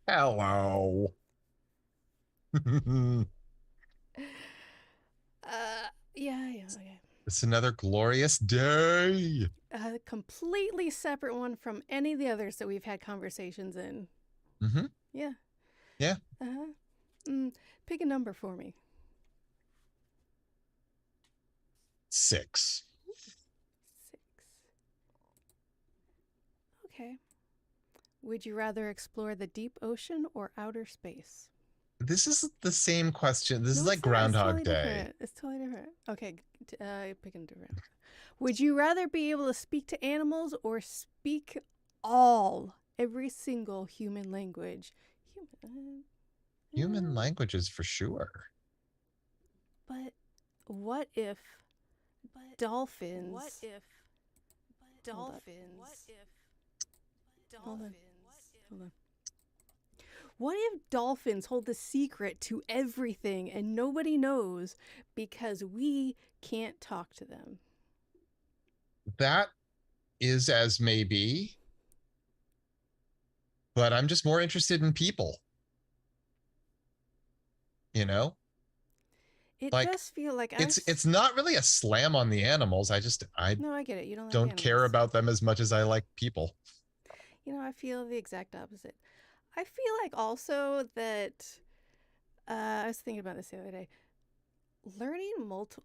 Hello. Okay. It's another glorious day. A completely separate one from any of the others that we've had conversations in. Hmm. Yeah. Yeah. Uh huh. Pick a number for me. 6. 6. Okay. Would you rather explore the deep ocean or outer space? This is the same question. This is No, like it's not. It's Groundhog totally Day. different. It's totally different. Okay. Pick a different. Would you rather be able to speak to animals or speak every single human language? Human. Human languages for sure. But what if dolphins? Hold up. Hold on. Hold on. What if dolphins hold the secret to everything and nobody knows because we can't talk to them? That is as may be, but I'm just more interested in people, you know? It Like does feel like it's not really a slam on the animals. I No, I get it. You don't like don't care animals. about them as much as I like people. I feel the exact opposite. I feel like also that I was thinking about this the other day.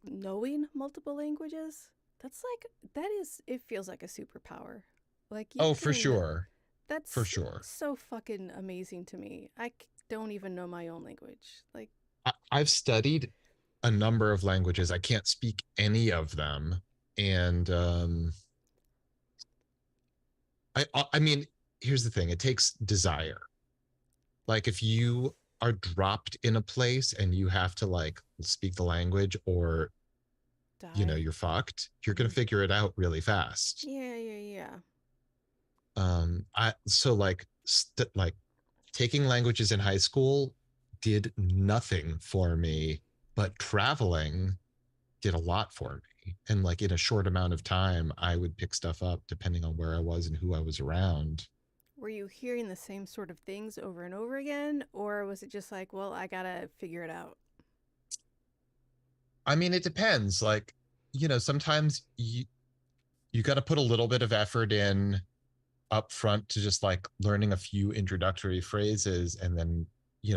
Knowing multiple languages, it feels like a superpower. Like you Oh, for can, sure. For that's sure. so fucking amazing to me. Don't even know my own language. Like, I've studied a number of languages. I can't speak any of them, and I mean, here's the thing: it takes desire. Like if you are dropped in a place and you have to like speak the language, or die. you're fucked. You're gonna Mm-hmm. figure it out really fast. Yeah, yeah, yeah. I so like taking languages in high school did nothing for me, but traveling did a lot for me. And like in a short amount of time, I would pick stuff up depending on where I was and who I was around. Were you hearing the same sort of things over and over again, or was it just like, well, I gotta figure it out? I mean, it depends. Like, sometimes you got to put a little bit of effort in up front to just like learning a few introductory phrases, and then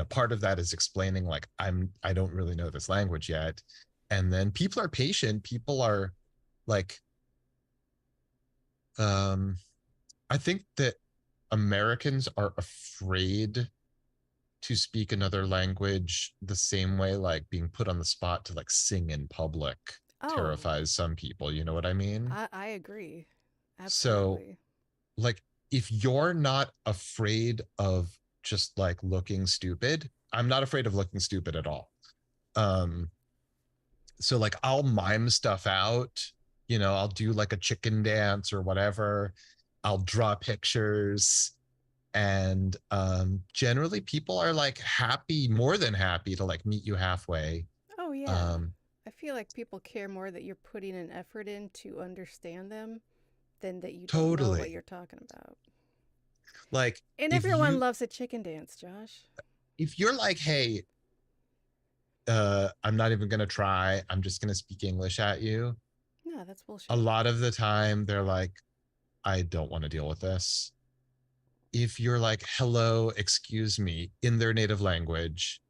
part of that is explaining like I don't really know this language yet. And then people are patient. People are like um I think that Americans are afraid to speak another language the same way like being put on the spot to like sing in public Oh, terrifies some people. You know what I mean? I agree. So, Absolutely. like, if you're not afraid of just like looking stupid, I'm not afraid of looking stupid at all. Um, so like I'll mime stuff out, I'll do like a chicken dance or whatever. I'll draw pictures, and generally people are like happy, more than happy to like meet you halfway. Oh, yeah. um I feel like people care more that you're putting an effort in to understand them than that you don't know what totally. you're talking about. Like And if everyone you loves a chicken dance, Josh. if you're like, hey, I'm not even gonna try, I'm just gonna speak English at you, No, that's a bullshit. lot of the time they're like, I don't want to deal with this. If you're like, hello, excuse me, in their native language,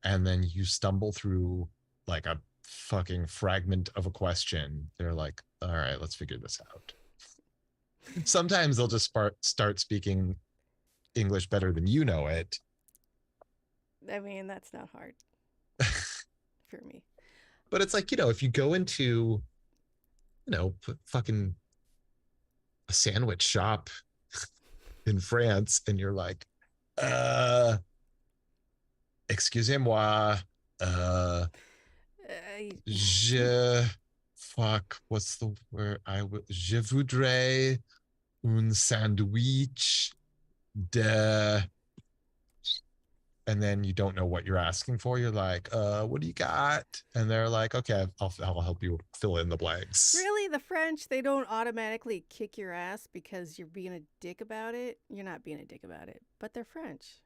and then you stumble through like a fucking fragment of a question, they're like, all right, let's figure this out. Sometimes they'll just start speaking English better than you know it. I mean, that's not hard for me. But it's like, if you go into, fucking a sandwich shop in France and you're like, uh, excusez-moi, uh, I, je, fuck, what's the word? Je voudrais un sandwich de, and then you don't know what you're asking for. You're like, what do you got? And they're like, okay, I'll help you fill in the blanks. Really, the French, they don't automatically kick your ass because you're being a dick about it. You're not being a dick about it, but they're French.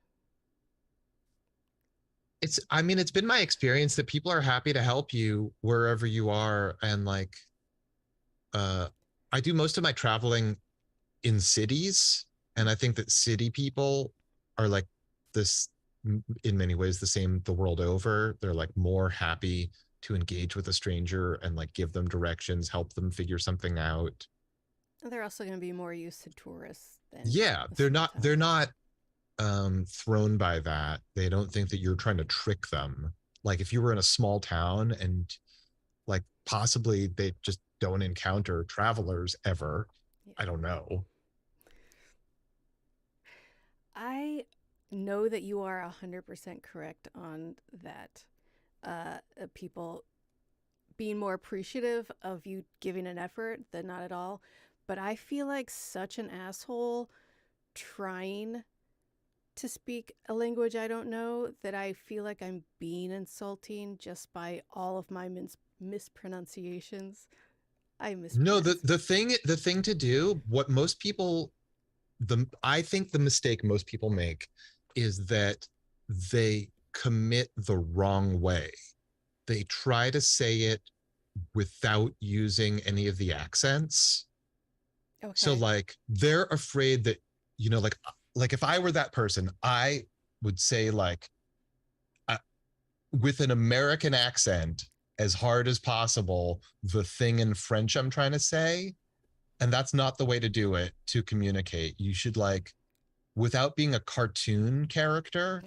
I mean, it's been my experience that people are happy to help you wherever you are. And like, uh, I do most of my traveling in cities. And I think that city people are like this in many ways the same the world over. They're like more happy to engage with a stranger and like give them directions, help them figure something out. They're also going to be more used to tourists than Yeah, a they're small not town. they're not thrown by that. They don't think that you're trying to trick them. Like if you were in a small town and like possibly they just don't encounter travelers ever. Yeah. I don't know. I know that you are 100% correct on that. People being more appreciative of you giving an effort than not at all. But I feel like such an asshole trying to speak a language I don't know that I feel like I'm being insulting just by all of my mispronunciations. I No, mispronounce. the thing to do, what most people the I think the mistake most people make is that they commit the wrong way. They try to say it without using any of the accents. So Okay. like they're afraid that like if I were that person, I would say like uh, with an American accent as hard as possible the thing in French I'm trying to say, and that's not the way to do it to communicate. You should like without being a cartoon character,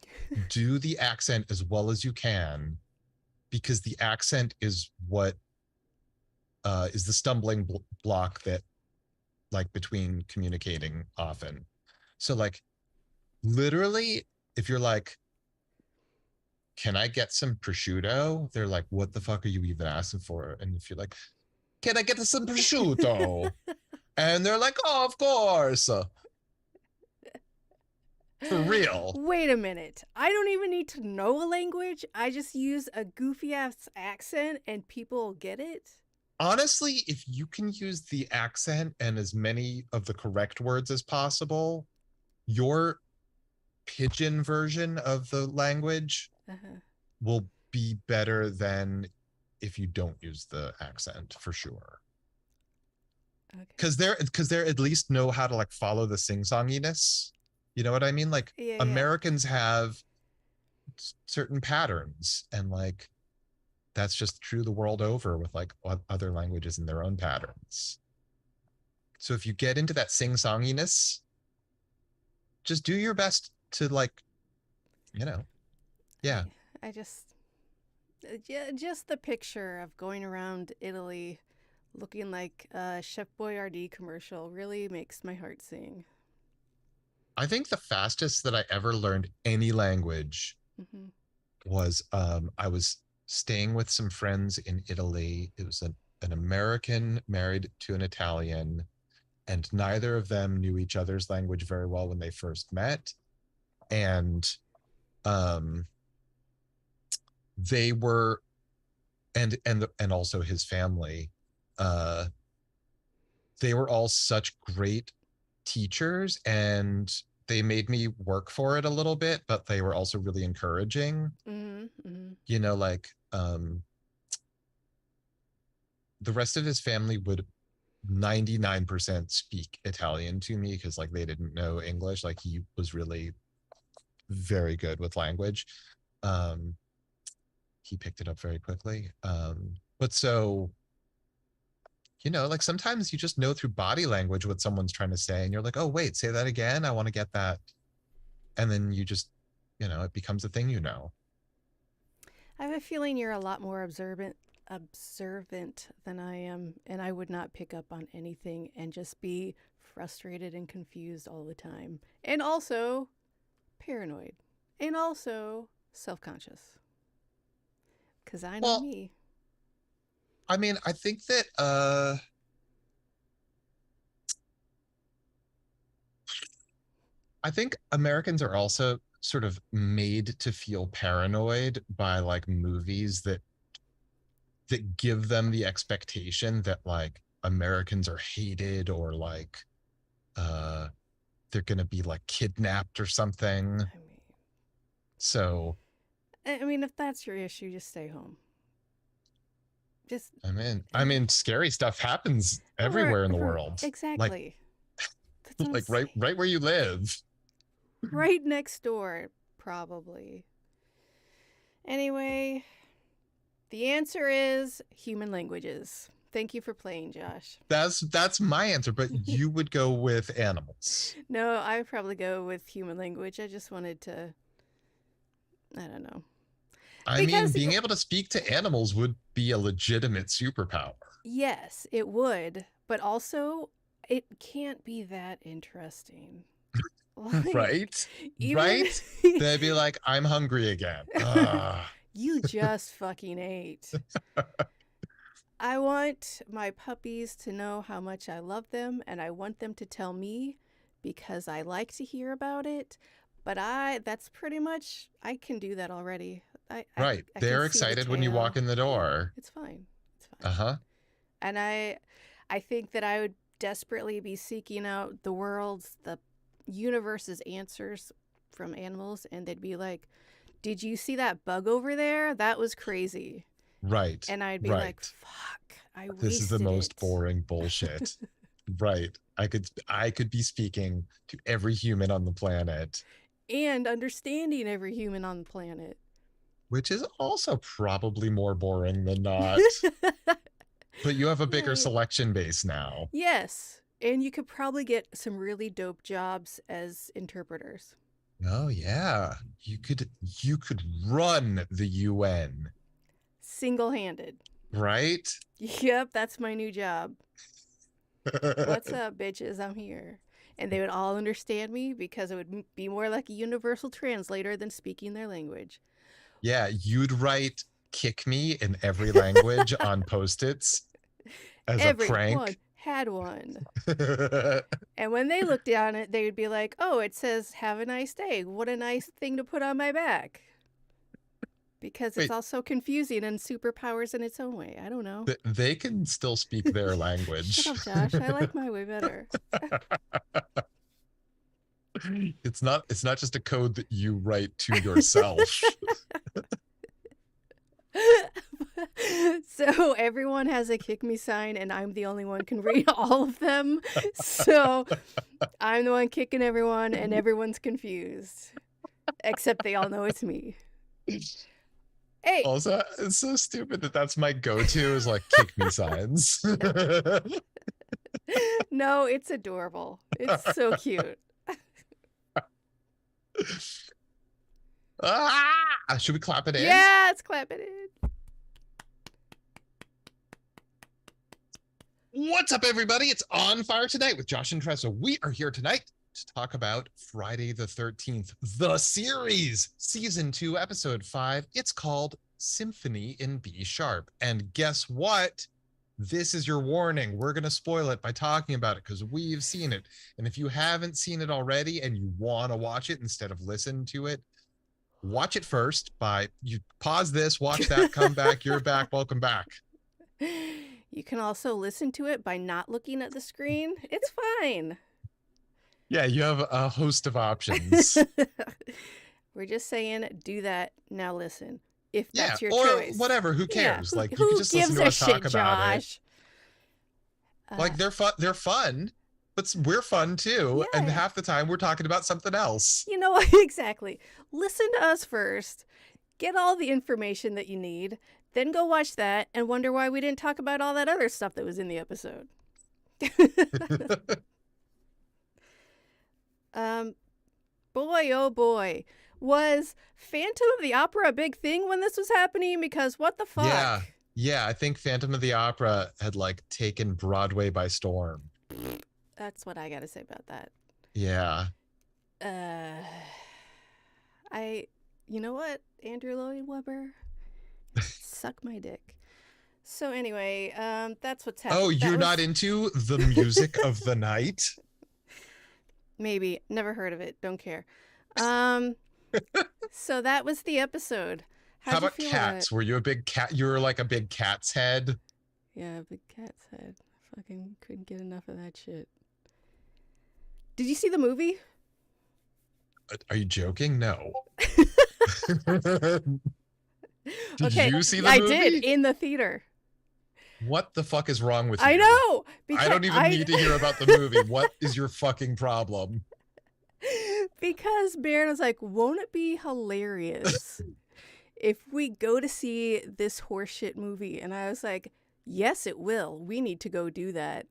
do the accent as well as you can because the accent is what is the stumbling block that like between communicating often. So like literally, if you're like, can I get some prosciutto? They're like, what the fuck are you even asking for? And if you're like, can I get some prosciutto? And they're like, oh, of course. For real. Wait a minute. I don't even need to know a language. I just use a goofy ass accent and people get it. Honestly, if you can use the accent and as many of the correct words as possible, your pidgin version of the language Uh-huh. will be better than if you don't use the accent for sure. Okay. Because they're at least know how to like follow the sing-songiness. You know what I mean? Like Yeah, yeah. Americans have certain patterns and like that's just true the world over with like other languages and their own patterns. So if you get into that sing-songiness, just do your best to like, you know, I yeah. I just the picture of going around Italy looking like a Chef Boyardee commercial really makes my heart sing. I think the fastest that I ever learned any language Hmm. was I was staying with some friends in Italy. It was an American married to an Italian, and neither of them knew each other's language very well when they first met. And um, they were and also his family uh they were all such great teachers and they made me work for it a little bit, but they were also really encouraging. Hmm. Hmm. Like the rest of his family would 99% speak Italian to me because like they didn't know English. Like he was really very good with language. Um, he picked it up very quickly. But so like sometimes you just know through body language what someone's trying to say, and you're like, oh, wait, say that again. I want to get that. And then you just, it becomes a thing, I have a feeling you're a lot more observant than I am, and I would not pick up on anything and just be frustrated and confused all the time. And also paranoid. And also self conscious. Because I know Well, me. I mean, I think that, I think Americans are also sort of made to feel paranoid by like movies that give them the expectation that like Americans are hated or like uh they're gonna be like kidnapped or something. I mean, So if that's your issue, just stay home. Just scary stuff happens right, everywhere in the world. Like exactly. That's what I'm like right where you live. right next door, probably. Anyway, the answer is human languages. Thank you for playing, Josh. That's my answer, but you would go with animals. No, I would probably go with human language. I just wanted to, I don't know. I mean, Because, being able to speak to animals would be a legitimate superpower. yes, it would, but also it can't be that interesting. Like, Right? even Right? They'd be like, I'm hungry again. you just fucking ate. I want my puppies to know how much I love them, and I want them to tell me because I like to hear about it. But that's pretty much, I can do that already. Right. I can They're see the excited when you walk tail. in the Yeah, door. it's fine. It's fine. Uh-huh. And I think that I would desperately be seeking out the universe's answers from animals, and they'd be like, "Did you see that bug over there? That was crazy." Right. And I'd be like, Right. "Fuck, I This is the wasted most it." boring bullshit. Right. I could be speaking to every human on the planet, And understanding every human on the planet. which is also probably more boring than not. But you have a bigger Right. selection base now. Yes. And you could probably get some really dope jobs as interpreters. Oh yeah. You could run the UN, Single-handed. right? Yep, that's my new job. What's up, bitches? I'm here. And they would all understand me because it would be more like a universal translator than speaking their language. Yeah, you'd write kick me in every language on post-its as a Everyone prank. had one. And when they looked down it, they would be like, "Oh, it says have a nice day. What a nice thing to put on my back." Because it's Wait, all so confusing and superpowers in its own way. I don't know. they can still speak their Shut language. up, Josh. I like my way better. It's not just a code that you write to yourself. So everyone has a kick me sign, and I'm the only one can read all of them. So I'm the one kicking everyone, and everyone's confused. Except they all know it's me. Hey. Also, it's so stupid that that's my go-to is like kick me signs. No, it's adorable. It's so cute. Should we clap it in? Yeah, let's clap it in. What's up, everybody? It's On Fire Tonight with Josh and Tressa. We are here tonight to talk about Friday the 13th, the series, season 2, episode 5. It's called Symphony in B Sharp. And guess what? This is your warning. We're going to spoil it by talking about it because we've seen it. And if you haven't seen it already and you want to watch it instead of listen to it, watch it first you pause this, watch that, come back, you're back, welcome back. You can also listen to it by not looking at the screen. It's fine. Yeah, you have a host of options. We're just saying, do that. Now listen. If that's your or choice. whatever, who cares? Yeah, like who you can just listen to us talk shit, about Josh? it. Like they're fun, but we're fun too. Yeah. And half the time we're talking about something else. You know what? Exactly. Listen to us first. Get all the information that you need. Then go watch that and wonder why we didn't talk about all that other stuff that was in the episode. Boy, oh boy. Was Phantom of the Opera a big thing when this was happening? Because what the fuck? Yeah, I think Phantom of the Opera had like taken Broadway by storm. That's what I gotta say about that. Yeah. You know what, Andrew Lloyd Webber? Suck my dick. So anyway, that's what's happening. Oh, you're not into the music of the night? Maybe. Never heard of it. Don't care. So that was the episode. How How'd you about feel about it? cats? Were you a big cat? You were like a big cat's head. Yeah, big cat's head. Fucking couldn't get enough of that shit. Did you see the movie? Are you joking? No. Did Okay, you see the I did movie? in the theater. What the fuck is wrong with I you? know I because don't even need to hear about the movie. What is your fucking problem? because Baron was like, "Won't it be hilarious if we go to see this horseshit movie?" And I was like, "Yes, it will. We need to go do that."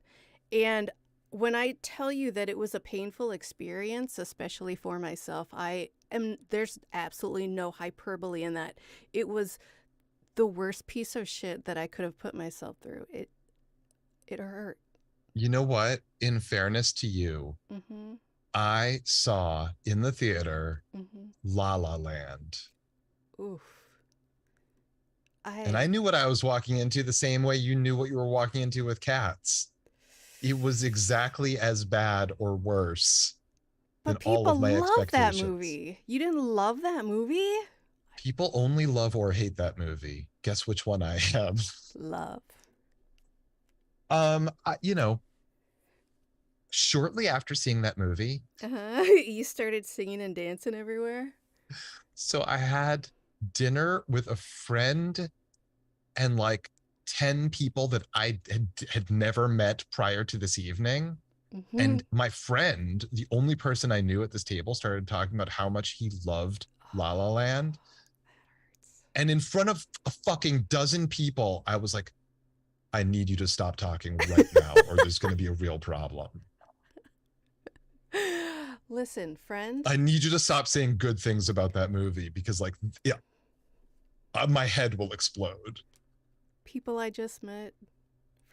And when I tell you that it was a painful experience, especially for myself, there's absolutely no hyperbole in that. It was the worst piece of shit that I could have put myself through. It hurt. You know what? In fairness to you, Mhm. I saw in the theater Mhm. La La Land. Oof. And I I knew what I was walking into the same way you knew what you were walking into with Cats. It was exactly as bad or worse than But all people of my love that expectations. movie. You didn't love that movie? People only love or hate that movie. Guess which one I am. Love. You know, shortly after seeing that movie, You started singing and dancing everywhere? so I had dinner with a friend and like 10 people that I had never met prior to this evening. Mhm. And my friend, the only person I knew at this table, started talking about how much he loved La La Land. And in front of a fucking dozen people, I was like, I need you to stop talking right now, or there's going to be a real problem. Listen, friend, I need you to stop saying good things about that movie because, like, yeah, my head will explode. people I just met,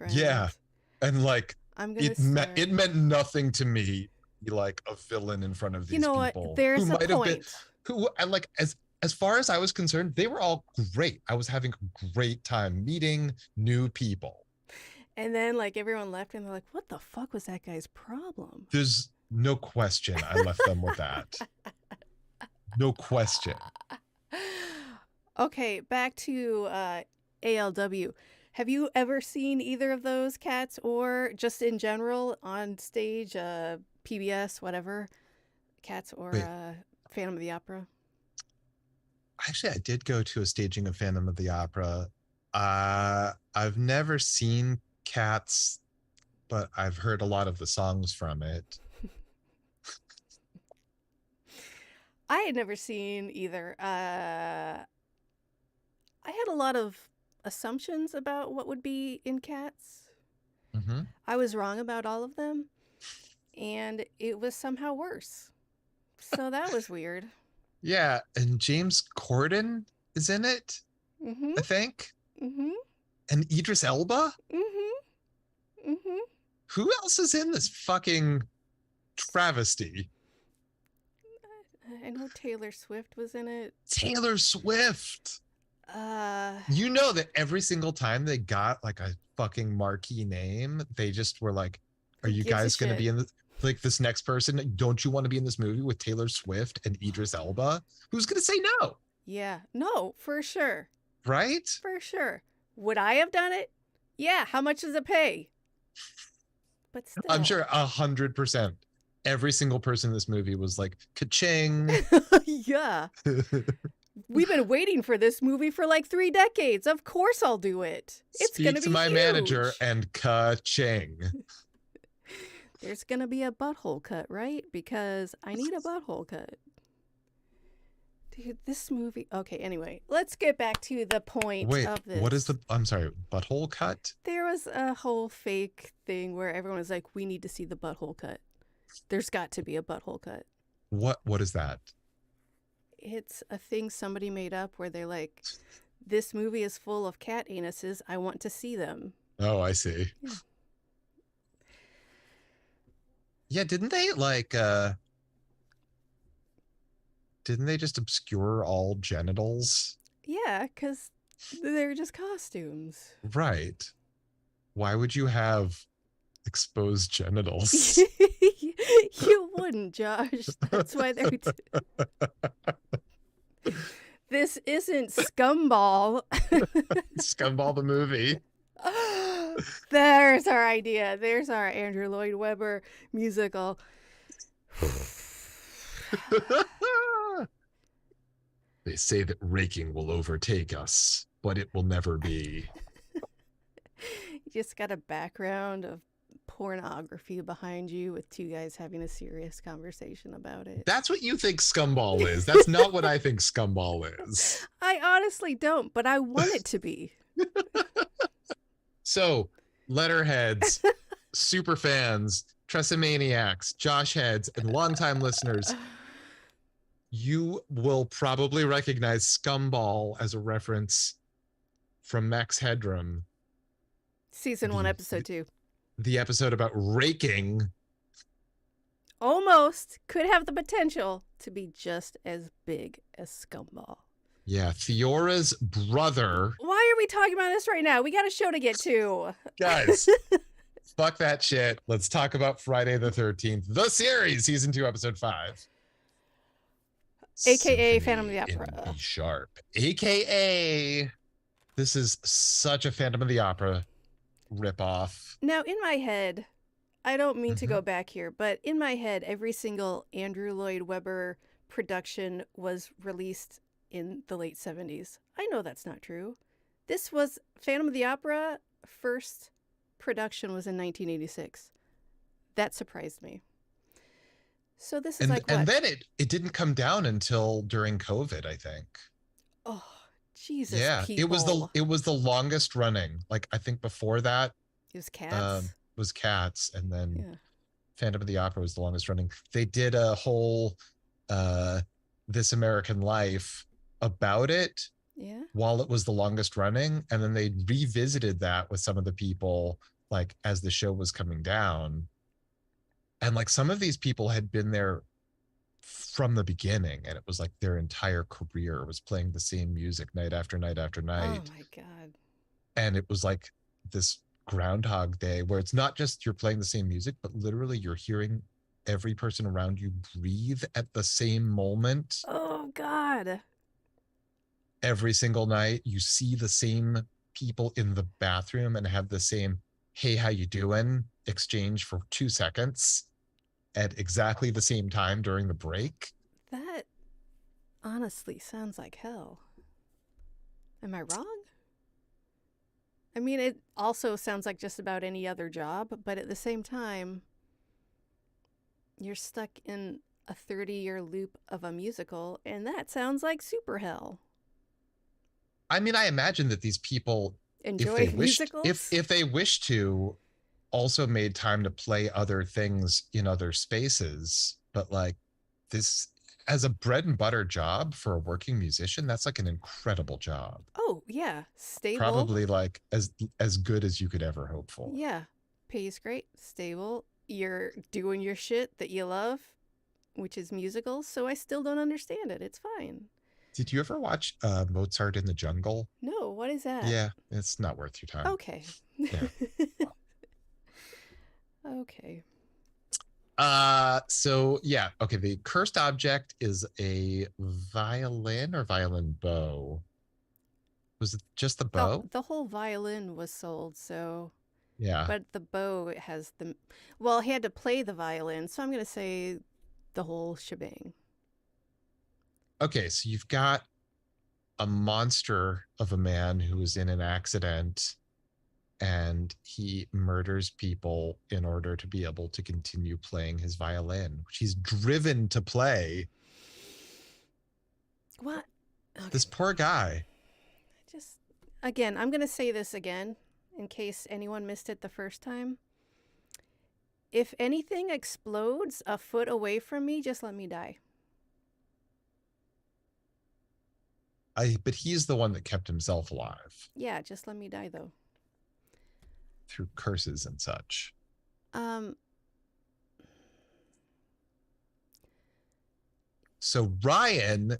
Yeah, friend, and like, I'm gonna it start. meant nothing to me, be like a villain in front of You these know what? people who There's a might have been, point. who I like as far as I was concerned, they were all great. I was having a great time meeting new people. And then, like, everyone left, and they're like, what the fuck was that guy's problem? There's no question I left them with that. No question. Okay, back to ALW. Have you ever seen either of those cats or just in general on stage, PBS, whatever? Cats or Wait, Phantom of the Opera? actually, I did go to a staging of Phantom of the Opera. I've never seen Cats, but I've heard a lot of the songs from it. I had never seen either. I had a lot of assumptions about what would be in Cats. Mm-hmm. I was wrong about all of them, and it was somehow worse. So that was weird. Yeah, and James Corden is in it, Mm-hmm. I think, Mm-hmm. and Idris Elba. Mm-hmm. Mm-hmm. Who else is in this fucking travesty? I know Taylor Swift was in it. Taylor Swift. Uh, You know that every single time they got like a fucking marquee name, they just were like, "Are who you gives a guys going to shit? be in like this next person? Don't you want to be in this movie with Taylor Swift and Idris Elba? Who's going to say no?" Yeah. No, for sure. Right? For sure. Would I have done it? Yeah. How much does it pay? But I'm still. sure 100%. Every single person in this movie was like, "Ka-ching." Yeah. We've been waiting for this movie for like 3 decades. Of course I'll do it. It's going Speak to to be my manager huge. and ka-ching. There's going to be a butthole cut, right? Because I need a butthole cut. Dude, this movie. Okay, anyway, let's get back to the point Wait, of what is this. the, I'm sorry, butthole cut? There was a whole fake thing where everyone was like, we need to see the butthole cut. There's got to be a butthole cut. What is that? It's a thing somebody made up where they're like, this movie is full of cat anuses. I want to see them. Oh, I see. Yeah. Yeah, didn't they just obscure all genitals? Yeah, because they're just costumes. Right. Why would you have exposed genitals? You wouldn't, Josh. That's why they're. This isn't Scumball. Scumball the movie. There's our idea. There's our Andrew Lloyd Webber musical. They say that raking will overtake us, but it will never be. You just got a background of pornography behind you with two guys having a serious conversation about it. That's what you think Scumball is. That's not what I think Scumball is. I honestly don't, but I want it to be. So, letterheads, super fans, Tressamaniacs, Josh heads, and longtime listeners, you will probably recognize Scumball as a reference from Max Headroom. Season 1, episode 2. The episode about raking. Almost could have the potential to be just as big as Scumball. Yeah, Theora's brother. Why are we talking about this right now? We got a show to get to. Guys, fuck that shit. Let's talk about Friday the 13th, the series, season 2, episode 5. AKA Symphony Phantom of the Opera. In B sharp. AKA, this is such a Phantom of the Opera ripoff. Now, in my head, I don't mean to go back here, but in my head, every single Andrew Lloyd Webber production was released in the late 70s. I know that's not true. This was Phantom of the Opera, first production was in 1986. That surprised me. So this is like what? And then it didn't come down until during COVID, I think. Oh, Jesus. Yeah, people. it was the longest running. Like I think before that it was Cats. Was Cats, and then Phantom of the Opera was the longest running. They did a whole This American Life about it while it was the longest running, and then they revisited that with some of the people like as the show was coming down, and like some of these people had been there from the beginning, and it was like their entire career was playing the same music night after night after night. Oh my God. And it was like this Groundhog Day where it's not just you're playing the same music, but literally you're hearing every person around you breathe at the same moment. Oh God. Every single night you see the same people in the bathroom and have the same "hey, how you doing" exchange for 2 seconds at exactly the same time during the break. That honestly sounds like hell. Am I wrong? I mean, it also sounds like just about any other job, but at the same time, you're stuck in a 30-year loop of a musical, and that sounds like super hell. I mean, I imagine that these people, enjoy musicals? If they wish to, also made time to play other things in other spaces. But like this, as a bread and butter job for a working musician, that's like an incredible job. Oh yeah, stable. Probably like as good as you could ever hope for. Yeah, pays great, stable. You're doing your shit that you love, which is musicals. So I still don't understand it. It's fine. Did you ever watch Mozart in the Jungle? No, what is that? Yeah, it's not worth your time. Okay. Yeah. Okay. So yeah, okay, the cursed object is a violin or violin bow. Was it just the bow? The whole violin was sold, so yeah. But the bow has the well, he had to play the violin, so I'm gonna say the whole shebang. Okay, so you've got a monster of a man who was in an accident and he murders people in order to be able to continue playing his violin, which he's driven to play. What? Okay. This poor guy. Just, again, I'm going to say this again in case anyone missed it the first time. If anything explodes a foot away from me, just let me die. But he's the one that kept himself alive. Yeah, just let me die, though. Through curses and such. So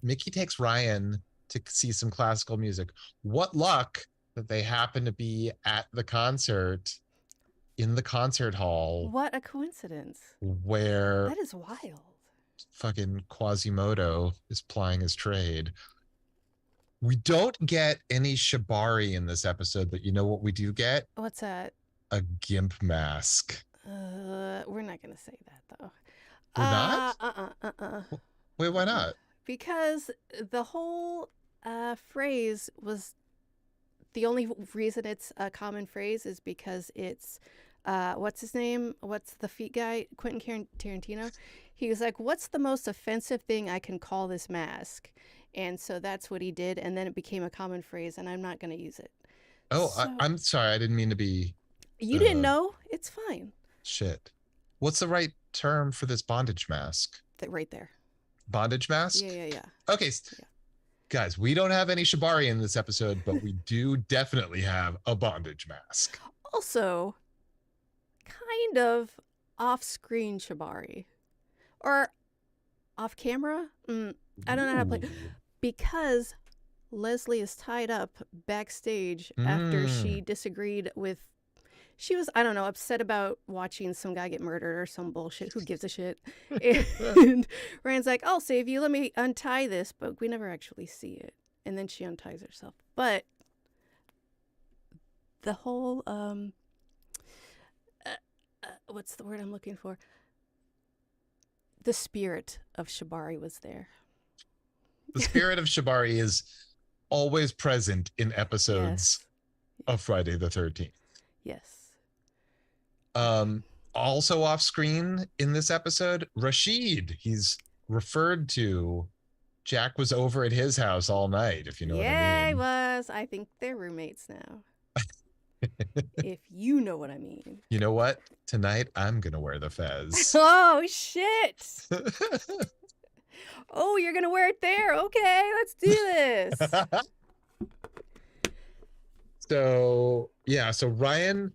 Mickey takes Ryan to see some classical music. What luck that they happen to be at the concert, in the concert hall. What a coincidence. Where that is wild. Fucking Quasimodo is plying his trade. We don't get any shibari in this episode, but you know what we do get? What's that? A gimp mask. We're not gonna say that though. We're not? Wait, why Uh-uh. not? Because the whole phrase was the only reason it's a common phrase is because it's what's his name? What's the feet guy? Quentin Tarantino. He was like, "What's the most offensive thing I can call this mask?" And so that's what he did, and then it became a common phrase, and I'm not going to use it. Oh, So I'm sorry. I didn't mean to be you didn't know? It's fine. shit. What's the right term for this bondage mask? Right there. Bondage mask? Yeah. Okay. Yeah. Guys, we don't have any shibari in this episode, but we do definitely have a bondage mask. Also, kind of off-screen shibari. Or off-camera? I don't know how to play. Because Leslie is tied up backstage after she disagreed with... She was, I don't know, upset about watching some guy get murdered or some bullshit. Who gives a shit? And Rand's like, I'll save you. Let me untie this. But we never actually see it. And then she unties herself. But the whole, what's the word I'm looking for? The spirit of shibari was there. The spirit of shibari is always present in episodes of Friday the 13th. Yes. Also off screen in this episode, Rashid. He's referred to. Jack was over at his house all night, if you know what I mean. Yeah, he was. I think they're roommates now. If you know what I mean. You know what? Tonight, I'm going to wear the fez. Oh, shit. Oh, you're going to wear it there. Okay, let's do this. So Ryan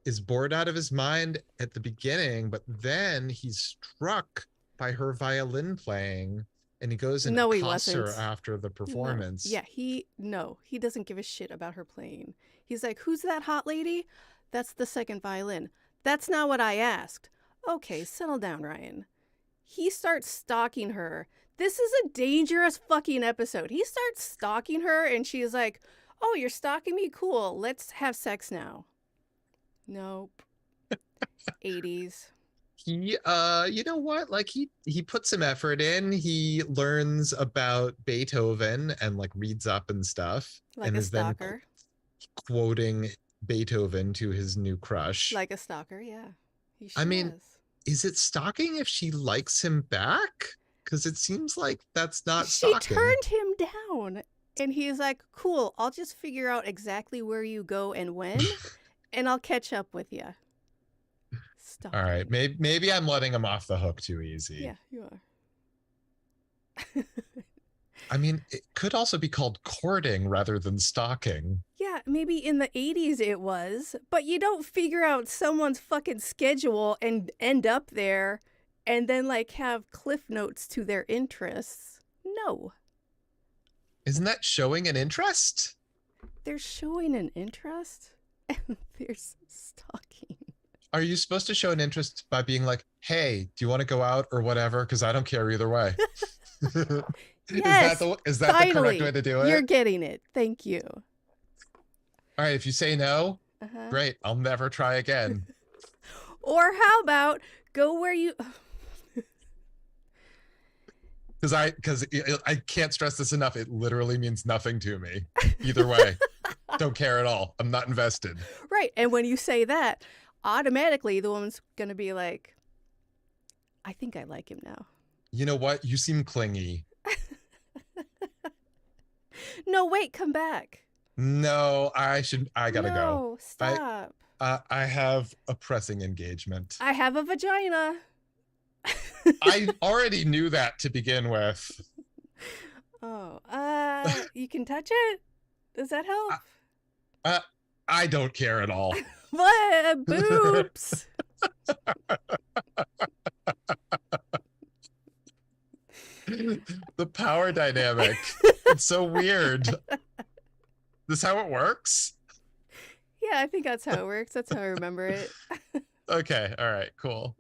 is bored out of his mind at the beginning, but then he's struck by her violin playing, and he goes and accosts her after the performance. No. Yeah, he doesn't give a shit about her playing. He's like, who's that hot lady? That's the second violin. That's not what I asked. Okay, settle down, Ryan. He starts stalking her. This is a dangerous fucking episode. He starts stalking her, and she's like, oh, you're stalking me? Cool. Let's have sex now. Nope. 80s. He you know what, like he put some effort in. He learns about Beethoven and like reads up and stuff, like and a is stalker. Then quoting Beethoven to his new crush. Like a stalker, yeah. I mean, is it stalking if she likes him back? Because it seems like that's not stalking. She turned him down, and he's like, cool, I'll just figure out exactly where you go and when, and I'll catch up with you. All right, maybe I'm letting him off the hook too easy. Yeah, you are. I mean, it could also be called courting rather than stalking. Yeah, maybe in the 80s it was, but you don't figure out someone's fucking schedule and end up there and then like have cliff notes to their interests. No. Isn't that showing an interest? There's showing an interest and there's stalking. Are you supposed to show an interest by being like, hey, do you want to go out or whatever? Because I don't care either way. Yes, is that the correct way to do it? You're getting it. Thank you. All right, if you say no, great. I'll never try again. Or how about go where you... Because I can't stress this enough. It literally means nothing to me. Either way. Don't care at all. I'm not invested. Right. And when you say that, automatically the woman's going to be like, I think I like him now. You know what? You seem clingy. No, wait, come back. No, I gotta go. No, stop. I have a pressing engagement. I have a vagina. I already knew that to begin with. Oh, you can touch it? Does that help? I don't care at all. What? Boobs. The power dynamic. It's so weird. This how it works? Yeah, I think that's how it works. That's how I remember it. Okay. All right. Cool.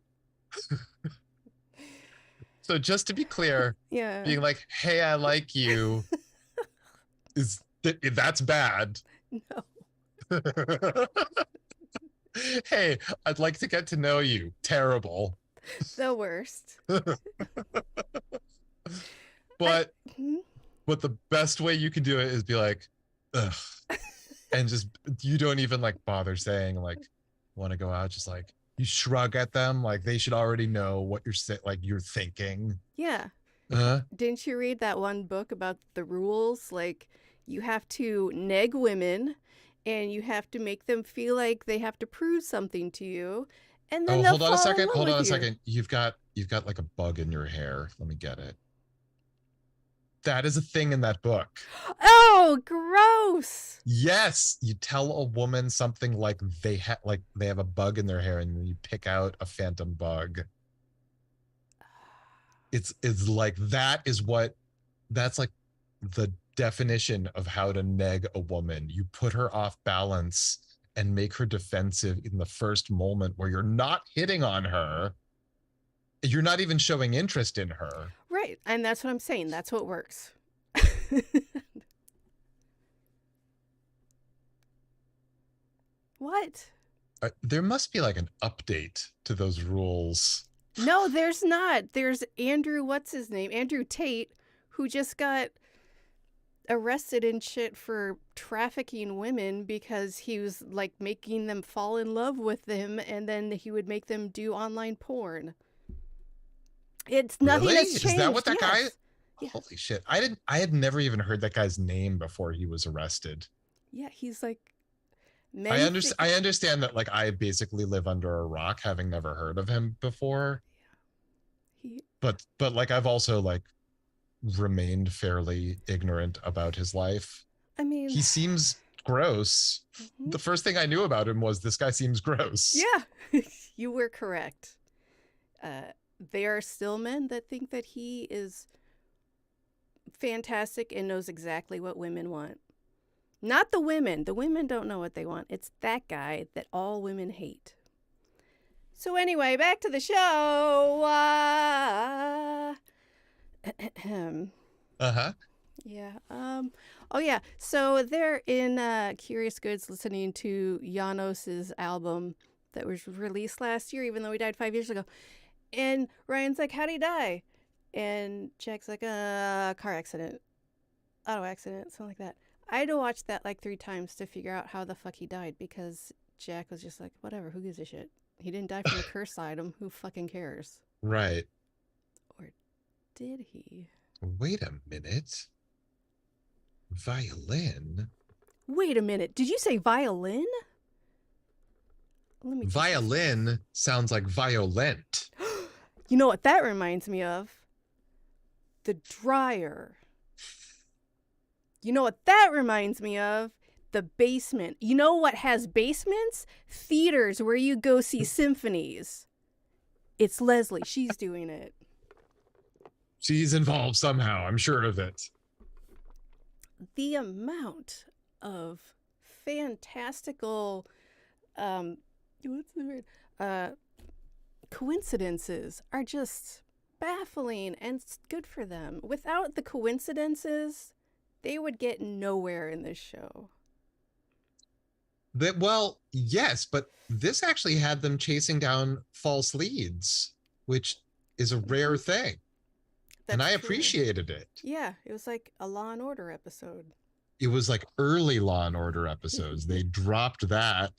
So just to be clear, yeah, being like, hey, I like you That's bad. No, Hey, I'd like to get to know you. Terrible. the worst. I, But the best way you can do it is be like, ugh, and just you don't even like bother saying like want to go out. Just like you shrug at them, like they should already know what you're thinking. yeah. Uh, Didn't you read that one book about the rules? Like, you have to neg women and you have to make them feel like they have to prove something to you, and then oh, they'll hold on a fall in second. love Hold on with a you. second. You've got like a bug in your hair. Let me get it. That is a thing in that book. Oh, gross. Yes, you tell a woman something like they have a bug in their hair, and you pick out a phantom bug. It's like that's like the definition of how to neg a woman. You put her off balance and make her defensive in the first moment where you're not hitting on her. You're not even showing interest in her. Right. And that's what I'm saying. That's what works. What? There must be like an update to those rules. No, there's not. There's Andrew, what's his name? Andrew Tate, who just got arrested and shit for trafficking women because he was like making them fall in love with him, and then he would make them do online porn. It's nothing Really? has Is that what changed. that guy? Yes. Yeah. Holy shit. I had never even heard that guy's name before he was arrested. Yeah, he's like I men understand think I understand that like I basically live under a rock having never heard of him before. he But like I've also like remained fairly ignorant about his life. I mean, He seems gross. mhm. The first thing I knew about him was this guy seems gross. Yeah. You were correct. There are still men that think that he is fantastic and knows exactly what women want. Not the women. The women don't know what they want. It's that guy that all women hate. So anyway, back to the show. Uh-huh. Yeah. Oh yeah. So they're in Curious Goods listening to Janos's album that was released last year, even though he died 5 years ago. And Ryan's like, "How'd he die?" And Jack's like, car accident, auto accident, something like that." I had to watch that like 3 times to figure out how the fuck he died, because Jack was just like, whatever, who gives a shit? He didn't die from a curse item. Who fucking cares? Right. Or did he? Wait a minute. Violin? Wait a minute. Did you say violin? Let me check. Violin sounds like violent. You know what that reminds me of? The dryer. You know what that reminds me of? The basement. You know what has basements? Theaters where you go see symphonies. It's Leslie. She's doing it. She's involved somehow. I'm sure of it. The amount of fantastical, what's the word? Coincidences are just baffling, and it's good for them. Without the coincidences, they would get nowhere in this show. Well, yes, but this actually had them chasing down false leads, which is a rare thing. And I True. appreciated it. Yeah, it was like a Law and Order episode. It was like early Law and Order episodes. They dropped that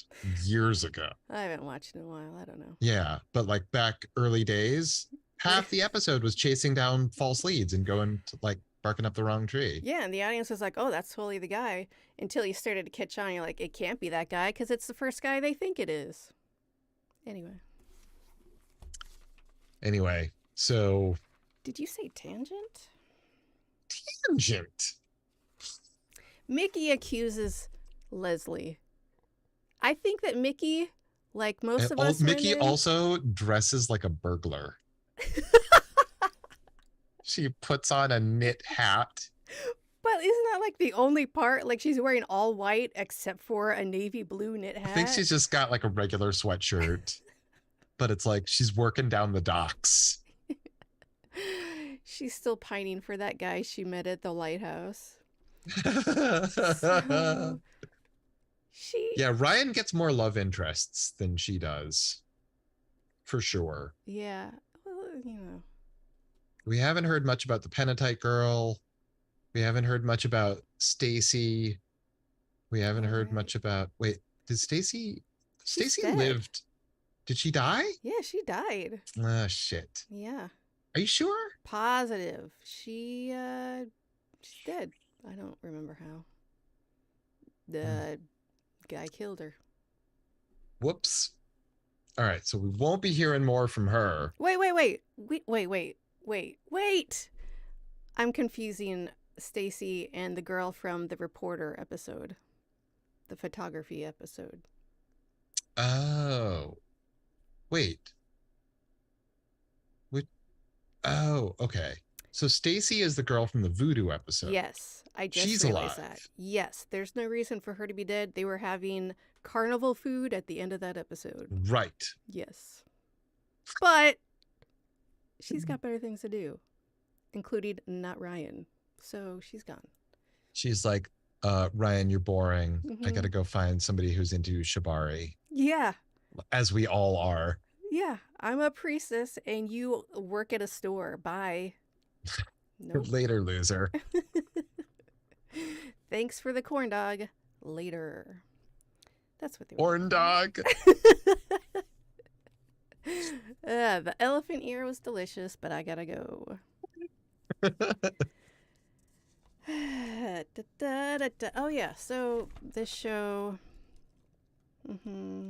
years ago. I haven't watched in a while. I don't know. Yeah, but like back early days, half the episode was chasing down false leads and going to like barking up the wrong tree. Yeah, and the audience was like, "Oh, that's totally the guy," until you started to catch on. You're like, "It can't be that guy because it's the first guy they think it is." Anyway, so did you say tangent? Tangent. Mickey accuses Leslie. I think that Mickey, like most of us, Mickey also dresses like a burglar. She puts on a knit hat. But isn't that like the only part? Like she's wearing all white except for a navy blue knit hat. I think she's just got like a regular sweatshirt, but it's like she's working down the docks. She's still pining for that guy she met at the lighthouse. So she, Yeah, Ryan gets more love interests than she does, for sure. yeah, well, you know, We haven't heard much about the Pentatite girl. We haven't heard much about Stacy. We haven't all heard right. much about. Wait, did She's Stacy dead. lived? Did she die? Yeah, she died. Ah, shit. Yeah, Are you sure? positive. She's dead. I don't remember how. Hmm. The guy killed her. Whoops. All right, so we won't be hearing more from her. Wait. I'm confusing Stacy and the girl from the reporter episode, the photography episode. Oh, wait. Wait. Oh, okay. So Stacy is the girl from the voodoo episode. Yes, I just She's realized that. alive. Yes, there's no reason for her to be dead. They were having carnival food at the end of that episode. Right. Yes. But she's got better things to do, including not Ryan. So she's gone. She's like, Ryan, you're boring. I Mm-hmm. gotta go find somebody who's into Shibari, Yeah, as we all are. yeah. I'm a priestess and you work at a store. Bye. Nope. Later, loser. Thanks for the corn dog. Later. That's what they were Horn dog. like. The elephant ear was delicious, but I gotta go. Oh yeah, so this show. Mm-hmm.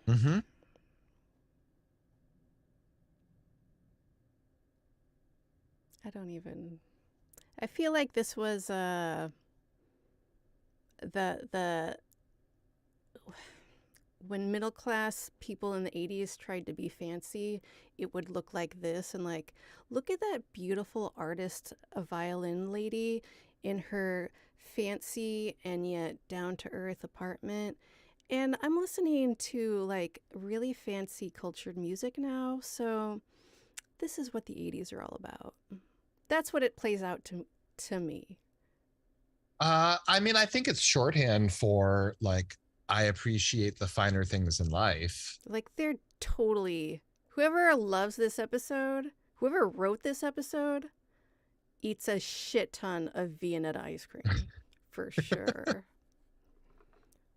Mm-hmm. I don't even. I feel like this was the when middle class people in the 80s tried to be fancy, it would look like this. And like, look at that beautiful artist, a violin lady in her fancy and yet down to earth apartment. And I'm listening to like really fancy cultured music now. So this is what the 80s are all about. That's what it plays out to me. I mean, I think it's shorthand for like, I appreciate the finer things in life. Like they're totally whoever loves this episode, whoever wrote this episode, eats a shit ton of Viennette ice cream for sure.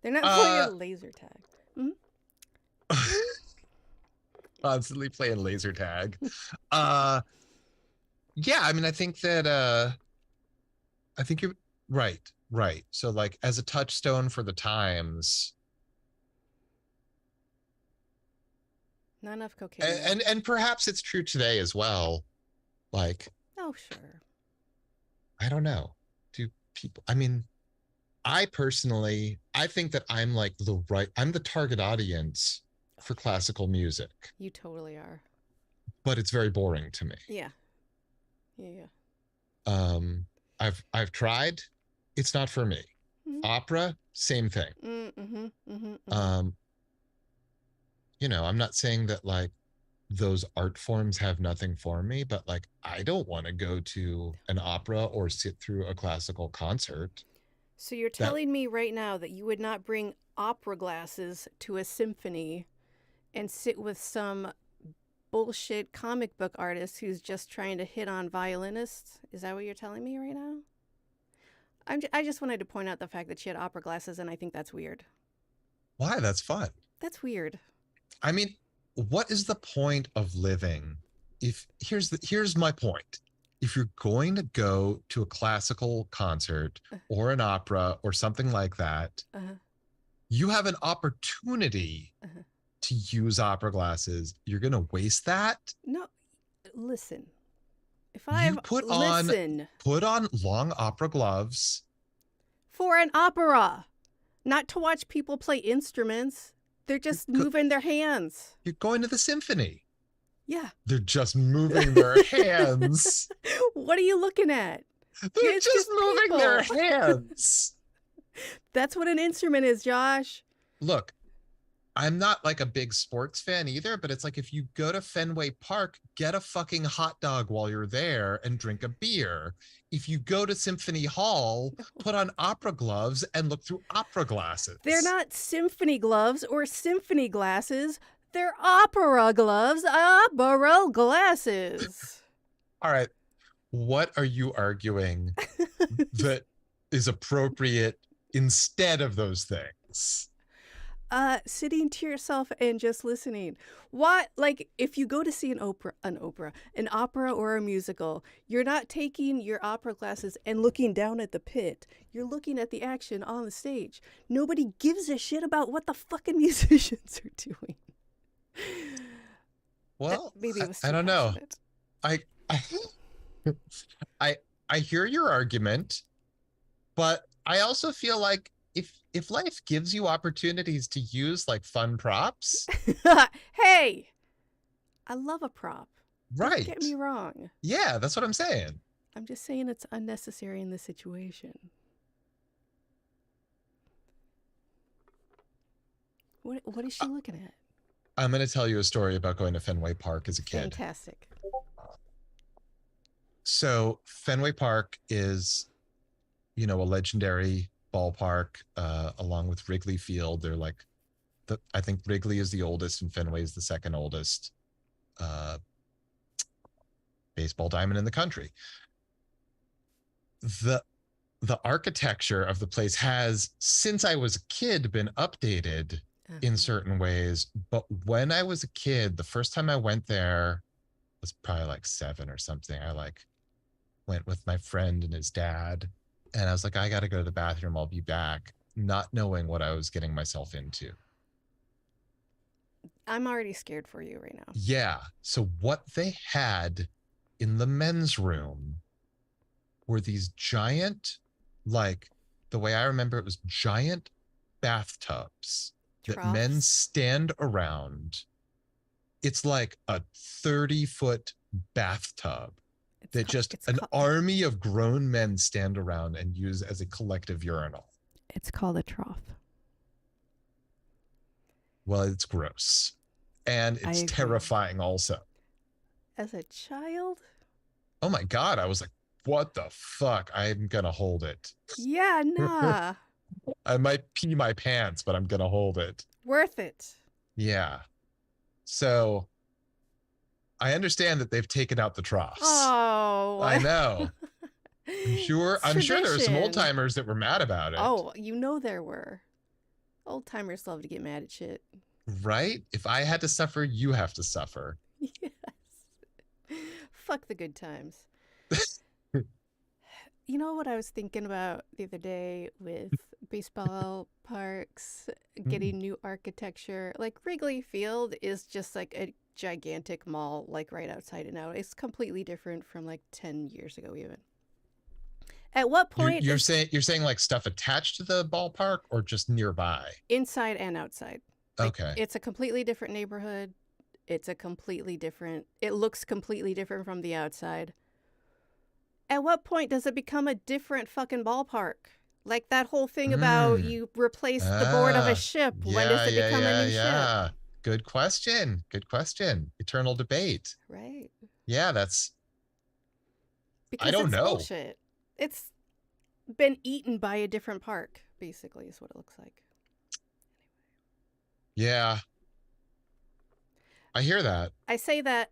They're not Uh, playing laser tag. Mm-hmm. constantly playing laser tag. Uh, yeah, I mean, I think you're right, right. So like as a touchstone for the times, Not enough cocaine though. and perhaps it's true today as well. Like, Oh sure. I don't know. Do people, I mean, I personally, I think that I'm the target audience for classical music, You totally are. but it's very boring to me. Yeah. Yeah. Um, I've tried, it's not for me. Mm-hmm. Opera, same thing. Mm-hmm. Mm-hmm. Um, I'm not saying that like those art forms have nothing for me, but like I don't want to go to an opera or sit through a classical concert. So you're That telling me right now that you would not bring opera glasses to a symphony and sit with some bullshit comic book artist who's just trying to hit on violinists? Is that what you're telling me right now? I just wanted to point out the fact that she had opera glasses, and I think that's weird. Why? That's fun. That's weird. I mean, what is the point of living? If here's my point. If you're going to go to a classical concert or an opera or something like that, Uh-huh. you have an opportunity Uh-huh. to use opera glasses. You're going to waste that? No, listen. If You I've listen put on long opera gloves. for an opera, not to watch people play instruments. They're just moving their hands. You're going to the symphony. Yeah. They're just moving their hands. What are you looking at? They're It's just moving people. their hands. That's what an instrument is, Josh. Look, I'm not like a big sports fan either, but it's like if you go to Fenway Park, get a fucking hot dog while you're there and drink a beer. If you go to Symphony Hall, put on opera gloves and look through opera They're glasses. not symphony gloves or symphony glasses. They're opera gloves, opera glasses. All right, what are you arguing that is appropriate instead of those things? Sitting to yourself and just listening. What, like, if you go to see an opera or a musical, you're not taking your opera glasses and looking down at the pit. You're looking at the action on the stage. Nobody gives a shit about what the fucking musicians are doing. Well, Maybe it was I too don't know. passionate. I, I, I hear your argument, but I also feel like if life gives you opportunities to use like fun props, Hey, I love a prop. Don't get right? me wrong. Yeah, that's what I'm saying. I'm just saying it's unnecessary in this situation. What is she looking at? I'm going to tell you a story about going to Fenway Park as a kid. Fantastic. So Fenway Park is, a legendary ballpark, along with Wrigley Field. They're like, I think Wrigley is the oldest and Fenway is the second oldest baseball diamond in the country. The architecture of the place has, since I was a kid, been updated in certain ways. But when I was a kid, the first time I went there was probably like 7 or something. I like went with my friend and his dad, and I was like, I got to go to the bathroom. I'll be back, not knowing what I was getting myself into. I'm already scared for you right now. Yeah. So what they had in the men's room were these giant, like the way I remember it was giant bathtubs that men Troughs? stand around. It's like a 30-foot bathtub that just an army of grown men stand around and use as a collective urinal. It's called a trough. Well, it's gross. And it's terrifying also. As a child? Oh my God. I was like, what the fuck? I'm going to hold it. Yeah, nah. I might pee my pants, but I'm going to hold it. Worth it. Yeah. So I understand that they've taken out the troughs. Oh. I know. I'm sure there were some old timers that were mad about it. Oh, there were. Old timers love to get mad at shit. Right? If I had to suffer, you have to suffer. Yes. Fuck the good times. You know what I was thinking about the other day with baseball parks getting new architecture? Like Wrigley Field is just like a gigantic mall, like right outside it now. It's completely different from like 10 years ago, even. At what point you're saying like stuff attached to the ballpark or just nearby? Inside and outside. Like, okay. It's a completely different neighborhood. It looks completely different from the outside. At what point does it become a different fucking ballpark? Like that whole thing about you replace the board of a ship. When does it become a new ship? Good question. Eternal debate. Right. Yeah, that's... Because I don't know. Bullshit. It's been eaten by a different park, basically, is what it looks like. Yeah. I hear that. I say that,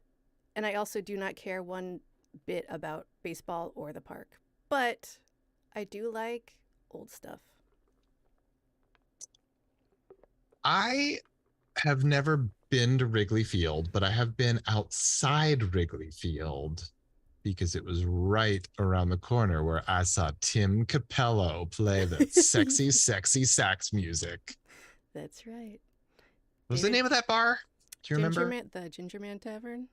and I also do not care one bit about baseball or the park. But I do like old stuff. I have never been to Wrigley Field, but I have been outside Wrigley Field because it was right around the corner where I saw Tim Capello play the sexy, sexy sax music. That's right. What was the name of that bar? Do you remember? The Ginger Man Tavern,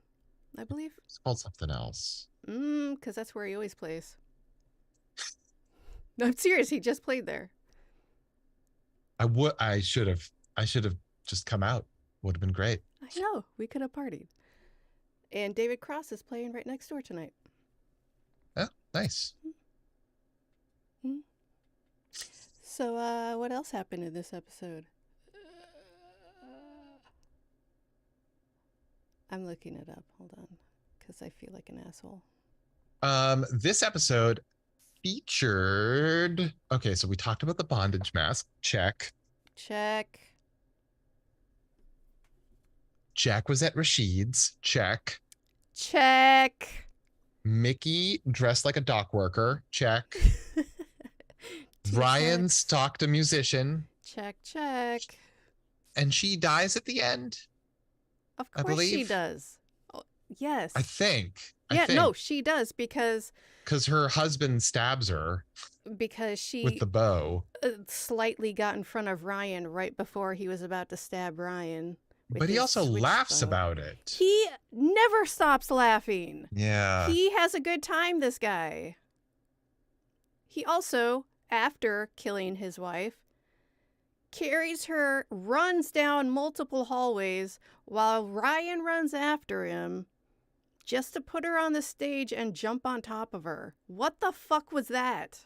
I believe. It's called something else. Because that's where he always plays. No, I'm serious. He just played there. I should have just come out. Would have been great. I know. We could have partied. And David Cross is playing right next door tonight. Oh, nice. Mm-hmm. So, what else happened in this episode? I'm looking it up. Hold on. Because I feel like an asshole. This episode featured. Okay, so we talked about the bondage mask. Check. Check. Jack was at Rashid's. Check. Check. Mickey dressed like a dock worker. Check. Two Ryan checks. stalked a musician. Check, check. And she dies at the end. Of I course she believe. does. Oh, yes. I think. Yeah, no, she does because her husband stabs her she with the bow. Slightly got in front of Ryan right before he was about to stab Ryan. But he also laughs about it. He never stops laughing. Yeah. He has a good time, this guy. He also, after killing his wife, carries her, runs down multiple hallways while Ryan runs after him just to put her on the stage and jump on top of her. What the fuck was that?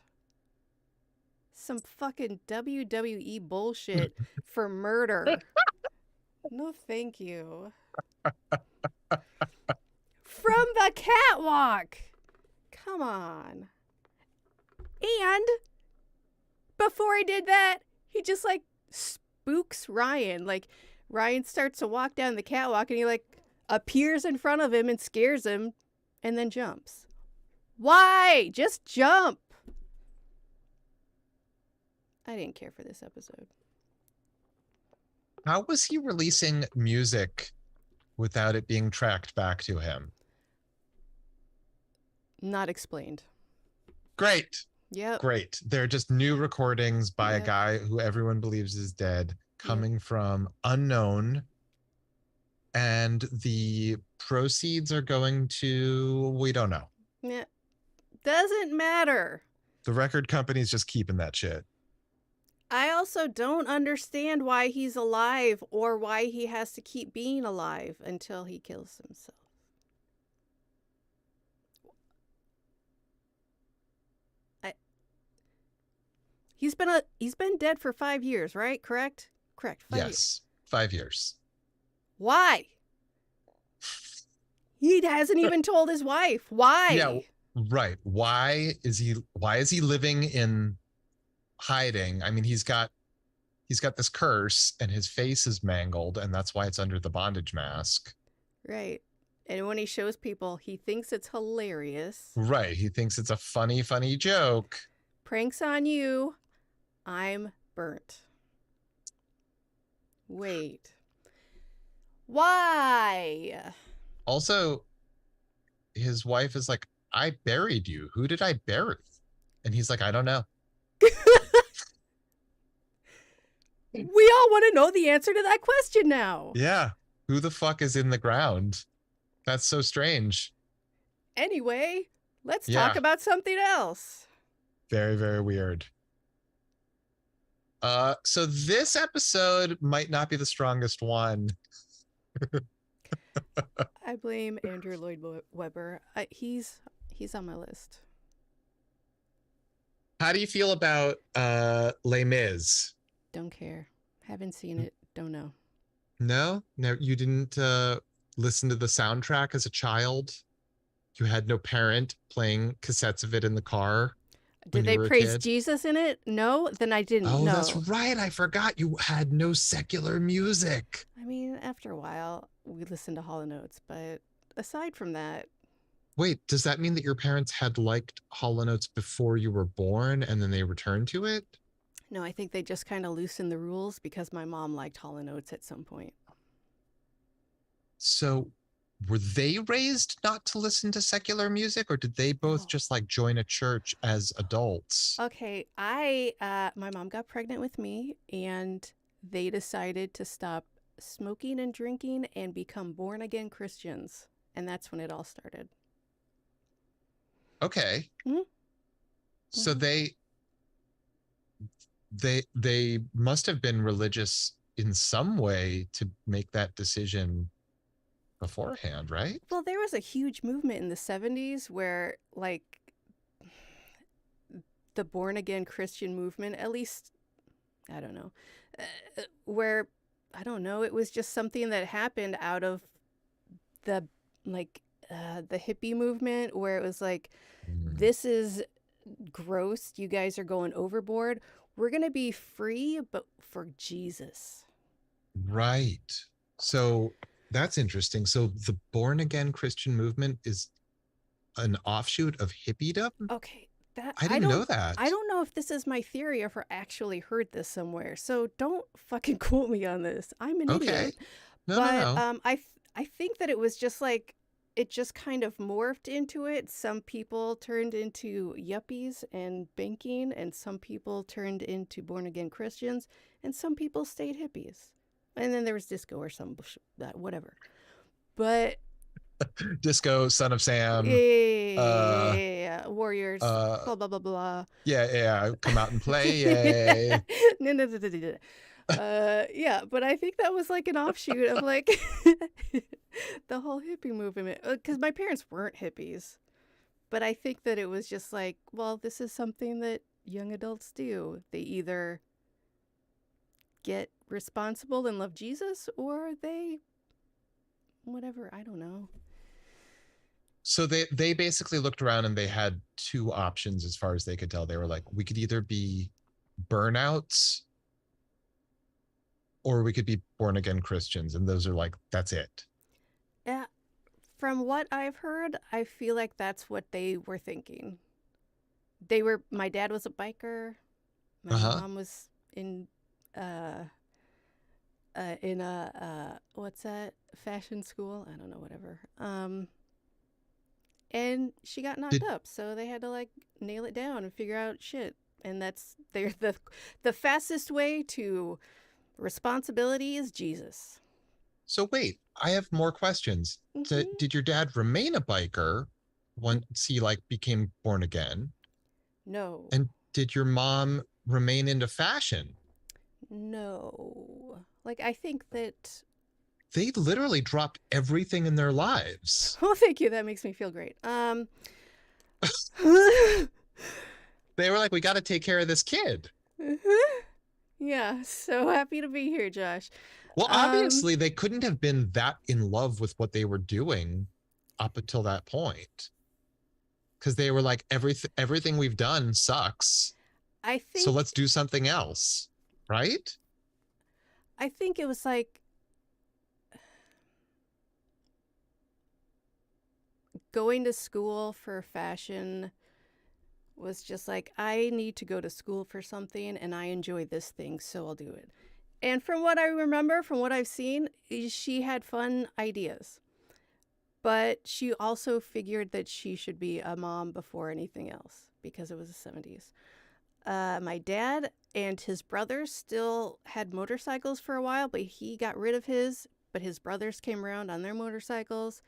Some fucking WWE bullshit for murder. No, thank you. From the catwalk. Come on. And before he did that, he just like spooks Ryan. Like Ryan starts to walk down the catwalk and he like appears in front of him and scares him and then jumps. Why? Just jump. I didn't care for this episode. How was he releasing music without it being tracked back to him? Not explained. Great. Yep. Great. They're just new recordings by a guy who everyone believes is dead, coming from unknown. And the proceeds are going to, we don't know. Yeah. Doesn't matter. The record company's just keeping that shit. I also don't understand why he's alive or why he has to keep being alive until he kills himself. He's been dead for 5 years, right? Correct? Correct. 5 years. 5 years. Why? He hasn't even told his wife. Why? Yeah, right. Why is he living in hiding? I mean, he's got this curse and his face is mangled, and that's why it's under the bondage mask. Right. And when he shows people, he thinks it's hilarious. Right. He thinks it's a funny joke. Pranks on you. I'm burnt. Wait. Why? Also, his wife is like, I buried you. Who did I bury? And he's like, I don't know. We all want to know the answer to that question now. Yeah. Who the fuck is in the ground? That's so strange. Anyway, let's talk about something else. Very, very weird. So this episode might not be the strongest one. I blame Andrew Lloyd Webber. He's on my list. How do you feel about Les Mis? Don't care. Haven't seen it. Don't know. No, you didn't listen to the soundtrack as a child? You had no parent playing cassettes of it in the car? Did they praise Jesus in it? No? Then I didn't know. Oh, that's right. I forgot you had no secular music. I mean, after a while, we listened to Hall & Oates, but aside from that... Wait, does that mean that your parents had liked Hall & Oates before you were born and then they returned to it? No, I think they just kind of loosened the rules because my mom liked Hall & Oates at some point. So were they raised not to listen to secular music, or did they both just like join a church as adults? Okay, my mom got pregnant with me and they decided to stop smoking and drinking and become born again Christians. And that's when it all started. Okay. Mm-hmm. So they must have been religious in some way to make that decision beforehand, right? Well, there was a huge movement in the 70s where like the born again Christian movement, at least, I don't know, where, I don't know, it was just something that happened out of the like the hippie movement where it was like, Mm, this is gross, you guys are going overboard. We're gonna be free, but for Jesus. right. So that's interesting. So the born again Christian movement is an offshoot of hippiedom? Okay, that I didn't know that. I don't know if this is my theory or if I actually heard this somewhere. So don't fucking quote me on this. I'm an Okay. idiot. No, no, But no. I think that it was just like it just kind of morphed into it. Some people turned into yuppies and banking, and some people turned into born again Christians, and some people stayed hippies. And then there was disco or some whatever. But Disco, Son of Sam, uh, yeah, warriors, uh, blah blah blah blah. yeah, yeah, come out and play, yay. No, no, no, no, no, no. Yeah, but I think that was like an offshoot of like the whole hippie movement. Because my parents weren't hippies, but I think that it was just like, well, this is something that young adults do. They either get responsible and love Jesus, or they, whatever, I don't know. So they basically looked around and they had two options as far as they could tell. They were like, we could either be burnouts or we could be born again Christians. And those are like, that's it. Yeah, from what I've heard, I feel like that's what they were thinking. My dad was a biker. My Uh-huh. mom was uh, in a, what's that? Fashion school? I don't know, whatever. And she got knocked Did up, so they had to like nail it down and figure out shit. And that's they're the fastest way to responsibility is Jesus. so wait, I have more questions. Mm-hmm. Did your dad remain a biker once he like became born again? No, And did your mom remain into fashion? no. Like I think that. They literally dropped everything in their lives. Oh, thank you. That makes me feel great. They were like, we got to take care of this kid. Yeah, so happy to be here, Josh. Well, Um, obviously, they couldn't have been that in love with what they were doing up until that point because they were like, everything we've done sucks. I So think let's do something else. Right. I think it was like going to school for fashion was just like I need to go to school for something and I enjoy this thing, so I'll do it. And from what I remember, from what I've seen, she had fun ideas. But she also figured that she should be a mom before anything else because it was the 70s. My dad and his brothers still had motorcycles for a while, but he got rid of his. But his brothers came around on their motorcycles.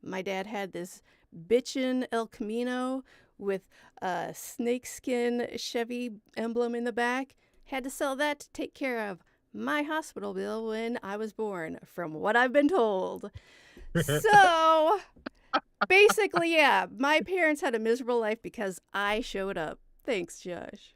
My dad had this bitchin' El Camino with a snakeskin Chevy emblem in the back. Had to sell that to take care of my hospital bill when I was born, from what I've been told. So basically, yeah, my parents had a miserable life because I showed up. Thanks, Josh.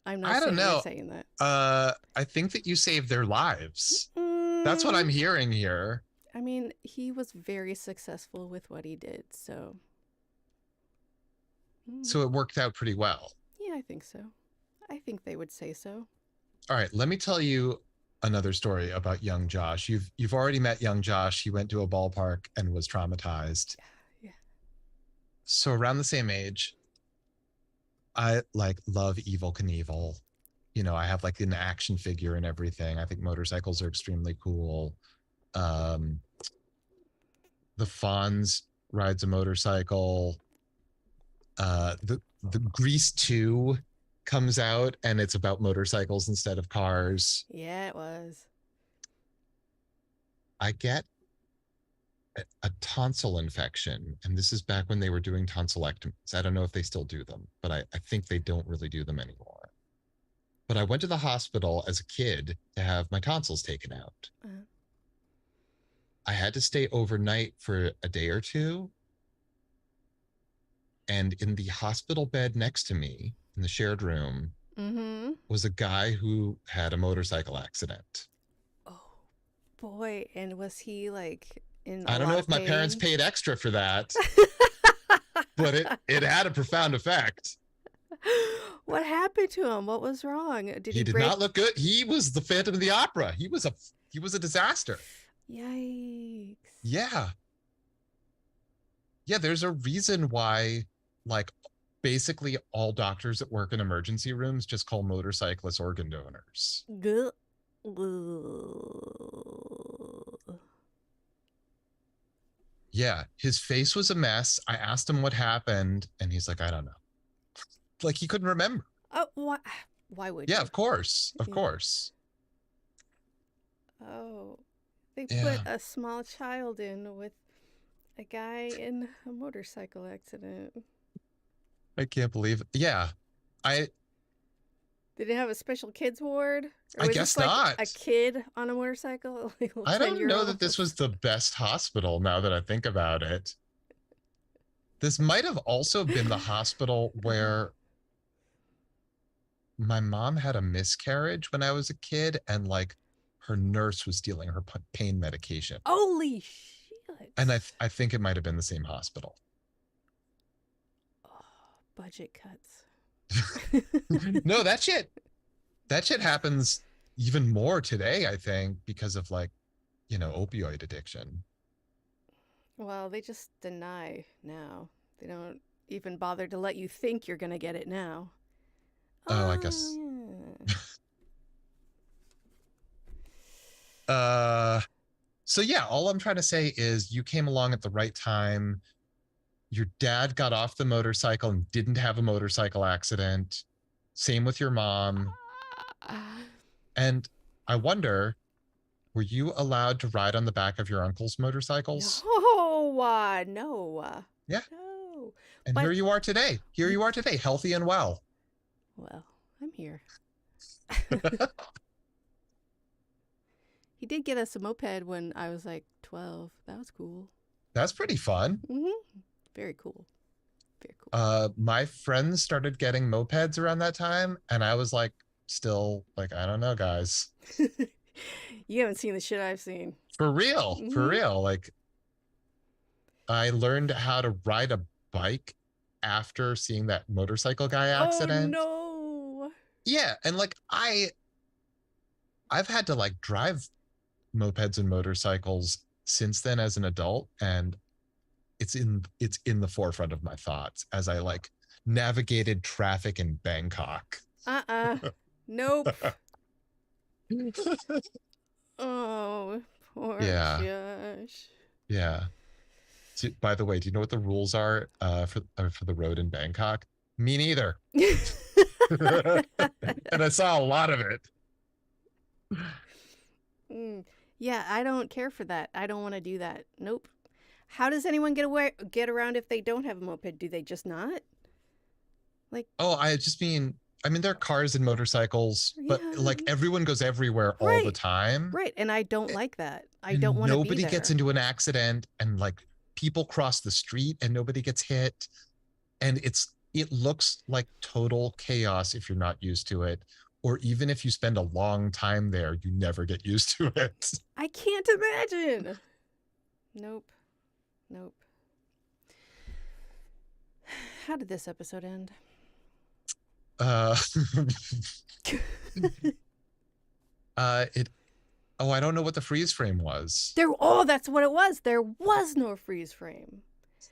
I'm not I don't saying you're know. saying that. I think that you saved their lives. That's what Mm, I'm hearing here. I mean, he was very successful with what he did, so. So it worked out pretty well. Yeah, I think so. I think they would say so. All right, let me tell you another story about young Josh. You've already met young Josh. He went to a ballpark and was traumatized. Yeah. So around the same age, I like love Evil Knievel. You know, I have like an action figure and everything. I think motorcycles are extremely cool. Um, the Fonz rides a motorcycle. The Grease 2 comes out and it's about motorcycles instead of cars. Yeah, it was. I get a tonsil infection, and this is back when they were doing tonsillectomies. I don't know if they still do them, but I think they don't really do them anymore. But I went to the hospital as a kid to have my tonsils taken out. Uh, I had to stay overnight for a day or two. And in the hospital bed next to me in the shared room mm-hmm. was a guy who had a motorcycle accident. Oh, boy. And was he like in a I don't lot know of if my parents pain. paid extra for that, but it had a profound effect. What happened to him? What was wrong? Did he He did break? not look good. He was the Phantom of the Opera. He was a disaster. Yikes. Yeah. Yeah, there's a reason why like basically all doctors that work in emergency rooms just call motorcyclists organ donors. Gah. Yeah, his face was a mess. I asked him what happened and he's like, I don't know. Like he couldn't remember. Oh, why would Yeah, you? of course. Of Yeah. course. Oh, they put Yeah. a small child in with a guy in a motorcycle accident. I can't believe it. Yeah. I Did it have a special kids ward? Or I was this guess like a not. kid on a motorcycle? Like a little I 10 don't year know old? that this was the best hospital now that I think about it. This might have also been the hospital where my mom had a miscarriage when I was a kid, and like her nurse was stealing her pain medication. Holy And shit. I think it might have been the same hospital. Oh, budget cuts. No, that shit happens even more today, I think, because of like, opioid addiction. Well, they just deny now. They don't even bother to let you think you're going to get it now. Oh, I guess. Oh, Uh so yeah, all I'm trying to say is you came along at the right time. Your dad got off the motorcycle and didn't have a motorcycle accident. Same with your mom. yeah. And I wonder, were you allowed to ride on the back of your uncle's No, motorcycles? no, Yeah. no. And here But, you are today. Here you are today, healthy and well. well, I'm here. He did get us a moped when I was like 12. That was cool. That's pretty fun. Mm-hmm. Very cool. Very cool. My friends started getting mopeds around that time, and I was like, still like, I don't know, guys. You haven't seen the shit I've seen. For real, for Mm-hmm. real. Like, I learned how to ride a bike after seeing that motorcycle guy Oh accident. no. Yeah, and like I've had to like drive mopeds and motorcycles since then as an adult, and it's in the forefront of my thoughts as I like navigated traffic in Bangkok. Nope. Oh, poor Yeah, Josh. yeah. So, by the way, do you know what the rules are for the road in Bangkok? Me neither. And I saw a lot of it. Yeah, I don't care for that. I don't want to do that. Nope. How does anyone get around if they don't have a moped? Do they just not? Like, Oh, I mean, there are cars and motorcycles, but yeah, like everyone goes everywhere all the right, time. right. And I don't like that. I don't And want to be nobody gets there. into an accident, and like people cross the street and nobody gets hit. And it looks like total chaos if you're not used to it. Or even if you spend a long time there, you never get used to it. I can't imagine. Nope. Nope. How did this episode end? Uh, it. Oh, I don't know what the freeze frame was. That's what it was. There was no freeze frame.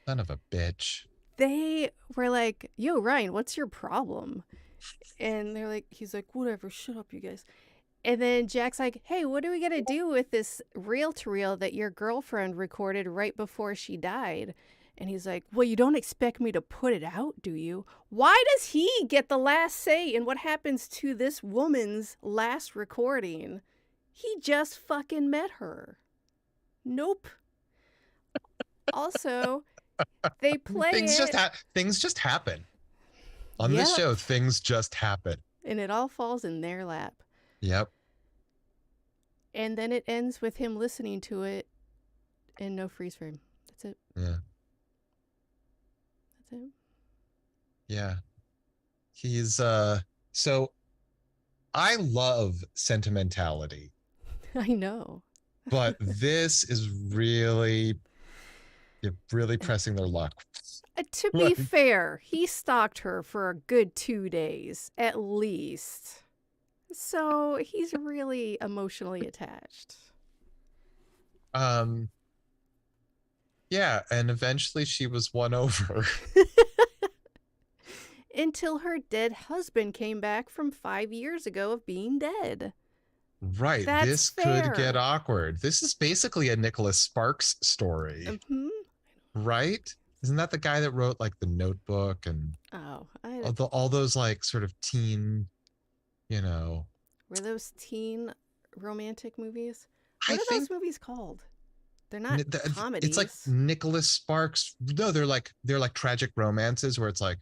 Son of a bitch. They were like, "Yo, Ryan, what's your problem?" And he's like, "Whatever, shut up, you guys." And then Jack's like, "Hey, what are we gonna do with this reel-to-reel that your girlfriend recorded right before she died?" And he's like, "Well, you don't expect me to put it out, do you?" Why does he get the last say in what happens to this woman's last recording? He just fucking met her. Nope. Also, they play it. Things just happen. On this Yep. show, things just happen. And it all falls in their lap. Yep. And then it ends with him listening to it and no freeze frame. That's it. Yeah. That's it. Yeah. He's so I love sentimentality. I know. But this is really, you're really pressing their luck. To be Like, fair, he stalked her for a good 2 days, at least. So he's really emotionally attached. um, yeah, and eventually she was won over. Until her dead husband came back from 5 years ago of being dead. Right. That's This could get fair. awkward. This is basically a Nicholas Sparks story, Hmm. right? Isn't that the guy that wrote like The Notebook and Oh, all those like sort of teen, you know, were those teen romantic movies? I What are those think movies called? They're not it's like comedies. Nicholas Sparks. No, they're like tragic romances where it's like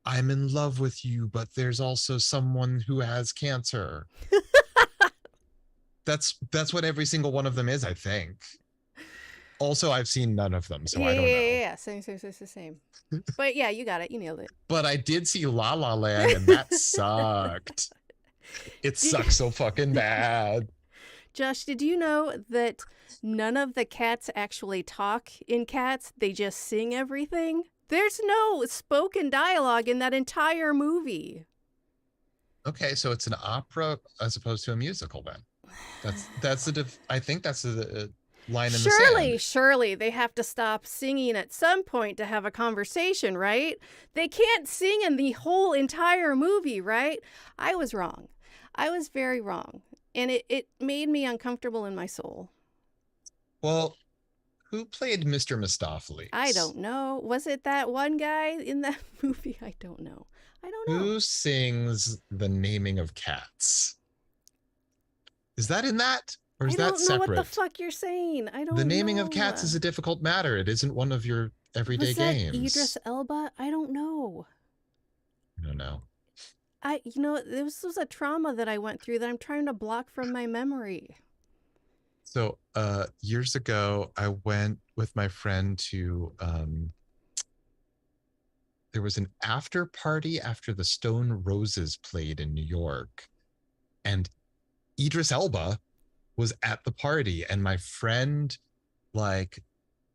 I'm in love with you, but there's also someone who has cancer. That's what every single one of them is, I think. Also, I've seen none of them, so Yeah, I yeah, don't yeah, know. yeah. Same. But yeah, you got it. You nailed it. But I did see La La Land, and that sucked. It Did, sucks so fucking bad. Josh, did you know that none of the cats actually talk in Cats? They just sing everything? There's no spoken dialogue in that entire movie. Okay, so it's an opera as opposed to a musical. Then that's I think that's the line in the Surely, sand. surely they have to stop singing at some point to have a conversation, right? They can't sing in the whole entire movie, right? I was wrong. I was very wrong. And it made me uncomfortable in my soul. Well, who played Mr. I Mistopheles? don't know. Was it that one guy in that movie? I don't know. I don't know. Who sings The Naming of Cats? Is that in that? Or I is that don't know what the separate? fuck you're saying. I The don't naming of cats know. is a difficult matter. It isn't one of your everyday Was that games. Idris Elba? I don't know. I don't know. This was a trauma that I went through that I'm trying to block from my memory. So years ago, I went with my friend to there was an after party after the Stone Roses played in New York. And Idris Elba was at the party. And my friend, like,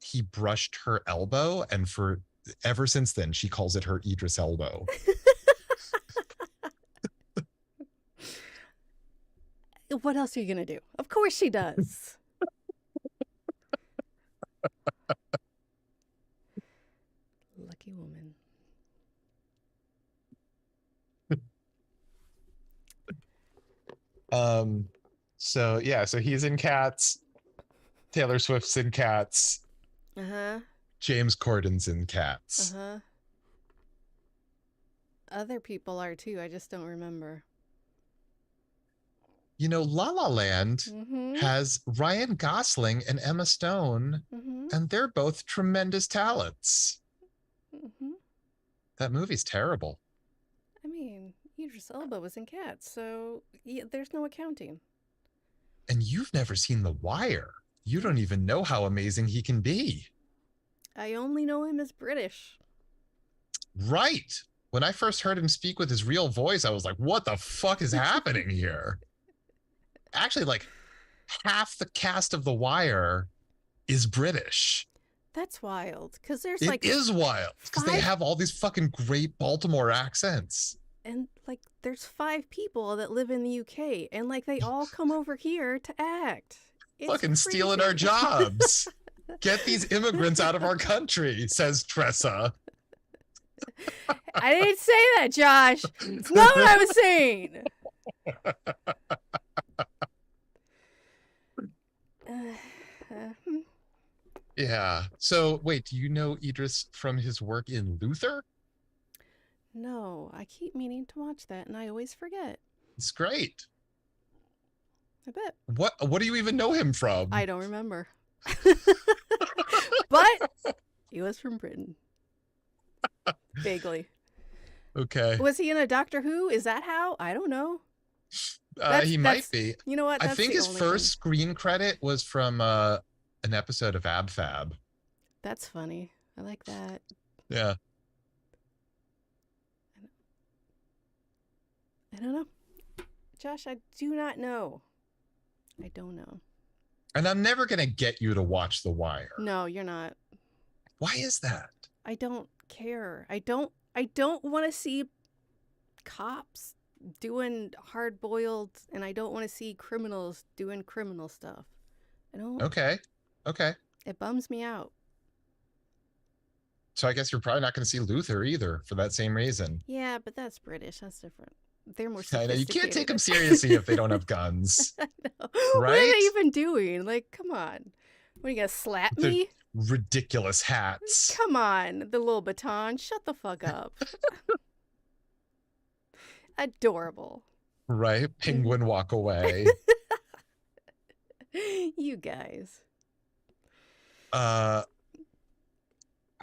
he brushed her elbow. And for ever since then, she calls it her Idris elbow. What else are you going to do? Of course she does. Lucky woman. Um, so yeah, so he's in Cats. Taylor Swift's in Cats. Uh huh. James Corden's in Uh Cats. huh. Other people are too. I just don't remember. You know, La La Land Mm hmm. has Ryan Gosling and Emma Stone, Mm hmm. and they're both tremendous talents. Mm hmm. That movie's terrible. I mean, Idris Elba was in Cats, so yeah, there's no accounting. And you've never seen The Wire. You don't even know how amazing he can be. I only know him as British. Right. When I first heard him speak with his real voice, I was like, what the fuck is happening here? Actually, like half the cast of The Wire is British. That's wild, because there's It like is wild because they five, have all these fucking great Baltimore accents. and like there's 5 people that live in the UK, and like they all come over here to act. It's Fucking stealing our crazy. jobs. Get these immigrants out of our country, says Tressa. I didn't say that, Josh. It's not what I was saying. Yeah. So wait, do you know Idris from his work in Luther? No, I keep meaning to watch that, and I always forget. It's great. I bet. What do you even know him from? I don't remember. But he was from Britain. Vaguely. Okay. Was he in a Doctor Who? Is that how? I don't know. He might be. You know what? I That's think the his only first thing. screen credit was from an episode of Ab Fab. That's funny. I like that. Yeah. I don't know. Josh, I do not know. I don't know. And I'm never going to get you to watch The Wire. No, you're not. Why is that? I don't care. I don't want to see cops doing hard boiled, and I don't want to see criminals doing criminal stuff. I don't. Okay. Okay. It bums me out. So I guess you're probably not going to see Luther either for that same reason. Yeah, but that's British. That's different. They're more I know you can't sophisticated. take them seriously if they don't have guns, I know. What are right? they even doing? Like, come on. What, are you gonna slap The me? ridiculous hats. Come on, the little baton. Shut the fuck up. Adorable. Right? Penguin walk away. You guys. I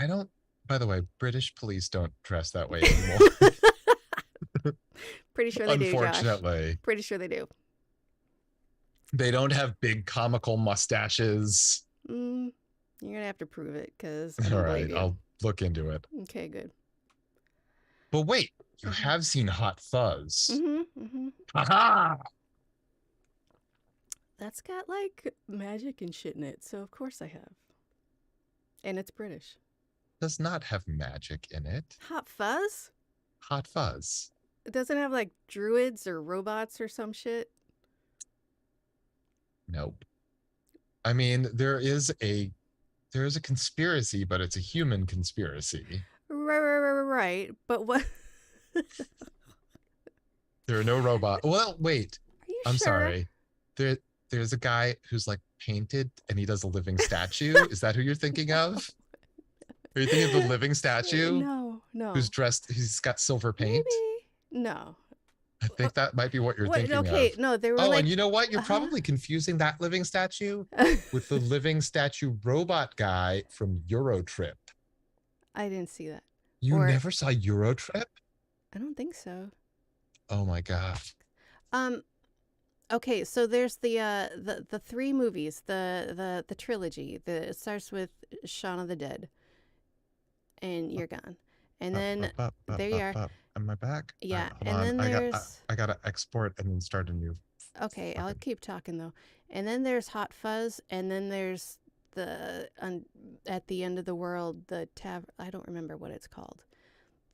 don't, by the way, British police don't dress that way anymore. Pretty sure they do, Josh. Unfortunately. Pretty sure they do. They don't have big comical mustaches. You're gonna have to prove it, because All right, I'll look into it. Okay, good. But wait, you have seen Hot Fuzz. Mm-hmm. Aha! That's got like magic and shit in it, so of course I have. And it's British. Does not have magic in it. Hot Fuzz? Hot Fuzz. It doesn't have like druids or robots or some shit? Nope. I mean, there is a conspiracy, but it's a human conspiracy. Right. But what? There are no robots. Well, wait. Are you I'm sure? sorry. There's a guy who's like painted and he does a living statue. Is that who you're thinking of? Are you thinking of the living statue? No. Who's dressed? He's got silver paint. Maybe. No. I think that might be what you're thinking okay, of. no, they were Oh, like, and you know what? You're probably confusing that living statue with the living statue robot guy from Eurotrip. I didn't see that. You never saw Eurotrip? I don't think so. Oh my god. Okay, so there's the three movies, the trilogy. It starts with Shaun of the Dead, and you're gone, and then there you are. Am I back? Yeah, and then there's. I gotta export and then start a new. Okay, I'll keep talking though, and then there's Hot Fuzz, and then there's at the end of the world, I don't remember what it's called.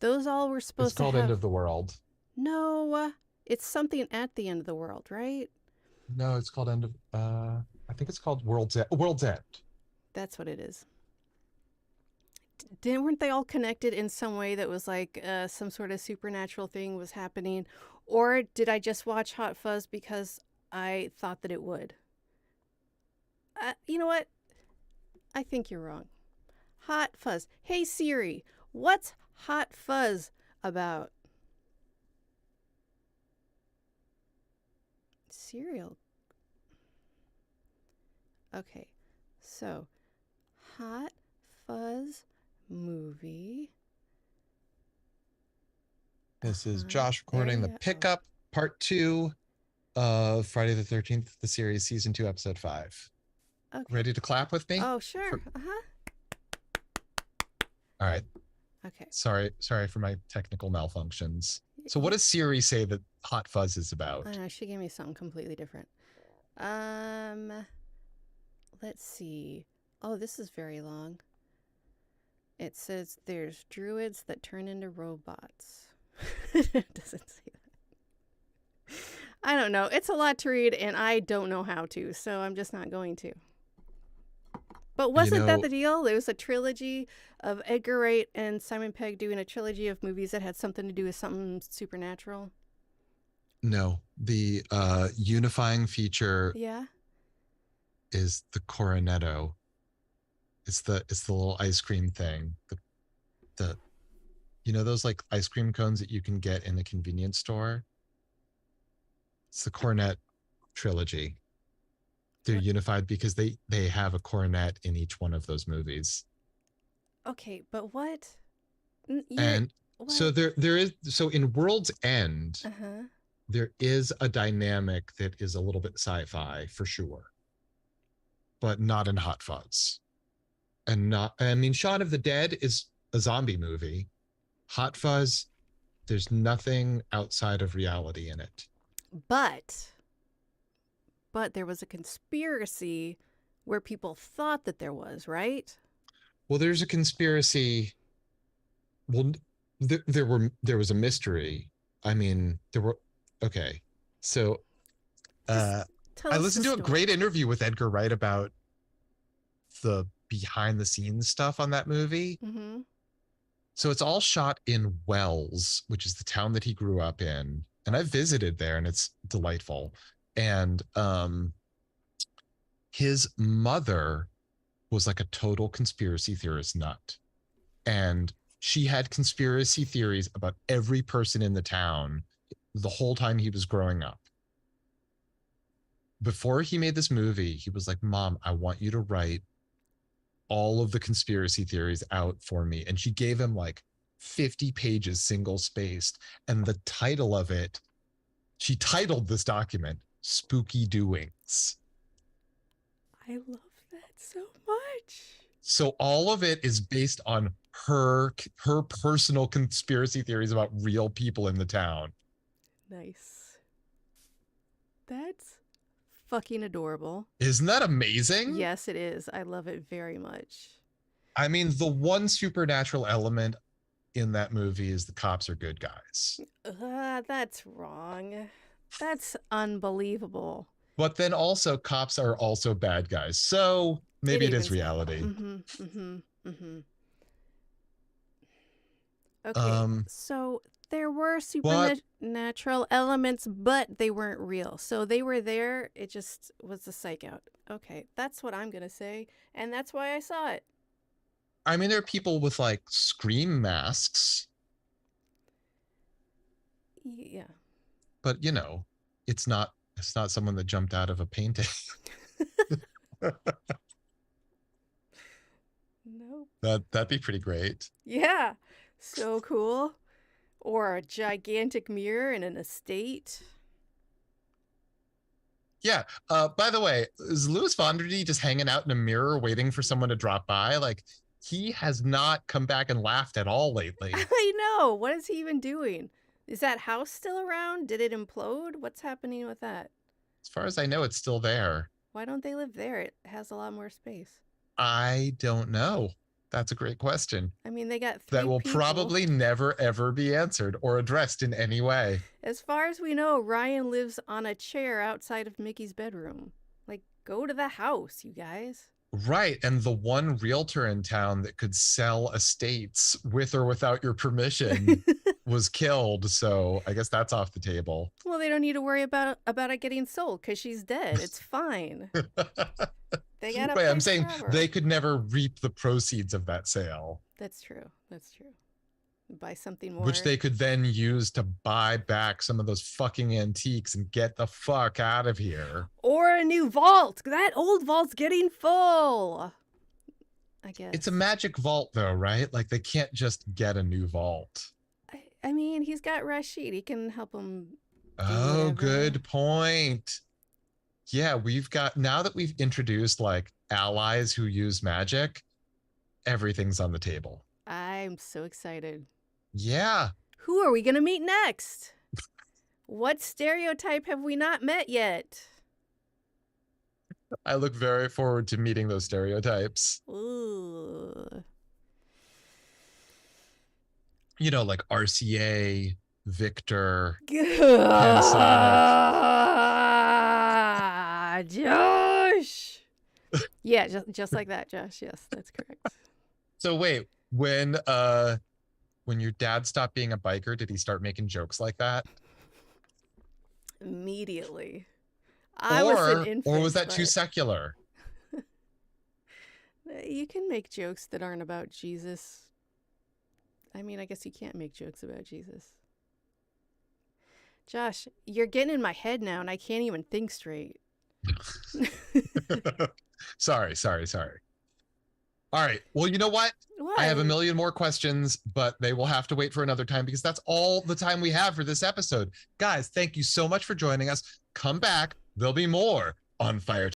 Those all were supposed It's called to have... End of the World. No, it's something at the end of the world, right? No, it's called End of. I think it's called World's End. That's what it is. Weren't they all connected in some way that was like some sort of supernatural thing was happening? Or did I just watch Hot Fuzz because I thought that it would? You know what? I think you're wrong. Hot Fuzz. Hey Siri, what's Hot Fuzz about? Cereal. Okay, so Hot Fuzz movie. This is Josh recording the pickup part 2 of Friday the 13th, the series, season 2, episode 5. Okay. Ready to clap with me? Oh, sure. All right. Okay. Sorry for my technical malfunctions. So what does Siri say that Hot Fuzz is about? I don't know, she gave me something completely different. Let's see. Oh, this is very long. It says there's druids that turn into robots. It doesn't say that. I don't know. It's a lot to read, and I don't know how to, so I'm just not going to. But wasn't that the deal? It was a trilogy of Edgar Wright and Simon Pegg doing a trilogy of movies that had something to do with something supernatural. No, the unifying feature is the Cornetto. It's the little ice cream thing. The you know those like ice cream cones that you can get in the convenience store? It's the Cornet trilogy. They're unified because they have a cornet in each one of those movies. Okay, but what? So there is, so in World's End, there is a dynamic that is a little bit sci-fi for sure, but not in Hot Fuzz. Shaun of the Dead is a zombie movie. Hot Fuzz, there's nothing outside of reality in it. But but there was a conspiracy where people thought that there was, right? Well, there's a conspiracy. Well, there was a mystery. I mean, there were okay. So Just uh tell I us the listened to a story. great interview with Edgar Wright about the behind the scenes stuff on that movie. Mm-hmm. So it's all shot in Wells, which is the town that he grew up in. And I've visited there and it's delightful. And his mother was like a total conspiracy theorist nut. And she had conspiracy theories about every person in the town the whole time he was growing up. Before he made this movie, he was like, Mom, I want you to write all of the conspiracy theories out for me. And she gave him like 50 pages single spaced. And the title of it, she titled this document Spooky Doings. I love that so much. So all of it is based on her personal conspiracy theories about real people in the town. Nice. That's fucking adorable. Isn't that amazing? Yes, it is. I love it very much. I mean, the one supernatural element in that movie is the cops are good guys. That's wrong. That's unbelievable. But then also cops are also bad guys. So maybe it is reality. Okay, so there were supernatural elements, but they weren't real. So they were there. It just was a psych out. Okay, that's what I'm going to say. And that's why I saw it. I mean, there are people with like scream masks. Yeah. But you know, it's not someone that jumped out of a painting. Nope. That'd be pretty great. Yeah. So cool. Or a gigantic mirror in an estate. Yeah. By the way, is Louis Fonderty just hanging out in a mirror waiting for someone to drop by? Like, he has not come back and laughed at all lately. I know. What is he even doing? Is that house still around? Did it implode? What's happening with that? As far as I know, it's still there. Why don't they live there? It has a lot more space. I don't know. That's a great question. I mean, they got 3 that will people. Probably never, ever be answered or addressed in any way. As far as we know, Ryan lives on a chair outside of Mickey's bedroom. Like, go to the house, you guys. Right. And the one realtor in town that could sell estates with or without your permission was killed. So I guess that's off the table. Well, they don't need to worry about it getting sold because she's dead. It's fine. They got I'm saying they could never reap the proceeds of that sale. That's true. That's true. Buy something more. Which they could then use to buy back some of those fucking antiques and get the fuck out of here. Or a new vault. That old vault's getting full. I guess. It's a magic vault though, right? Like they can't just get a new vault. I mean, he's got Rashid. He can help him. Oh, good point. Yeah, now that we've introduced like allies who use magic, everything's on the table. I'm so excited. Yeah. Who are we going to meet next? What stereotype have we not met yet? I look very forward to meeting those stereotypes. Ooh. You know, like RCA, Victor, Josh. Yeah, just like that, Josh. Yes, that's correct. So wait, when your dad stopped being a biker, did he start making jokes like that? Immediately. I was an infant, or was that too secular? You can make jokes that aren't about Jesus. I mean, I guess you can't make jokes about Jesus. Josh, you're getting in my head now, and I can't even think straight. Sorry. All right. Well, you know what? I have a million more questions, but they will have to wait for another time because that's all the time we have for this episode. Guys, thank you so much for joining us. Come back. There'll be more on Fire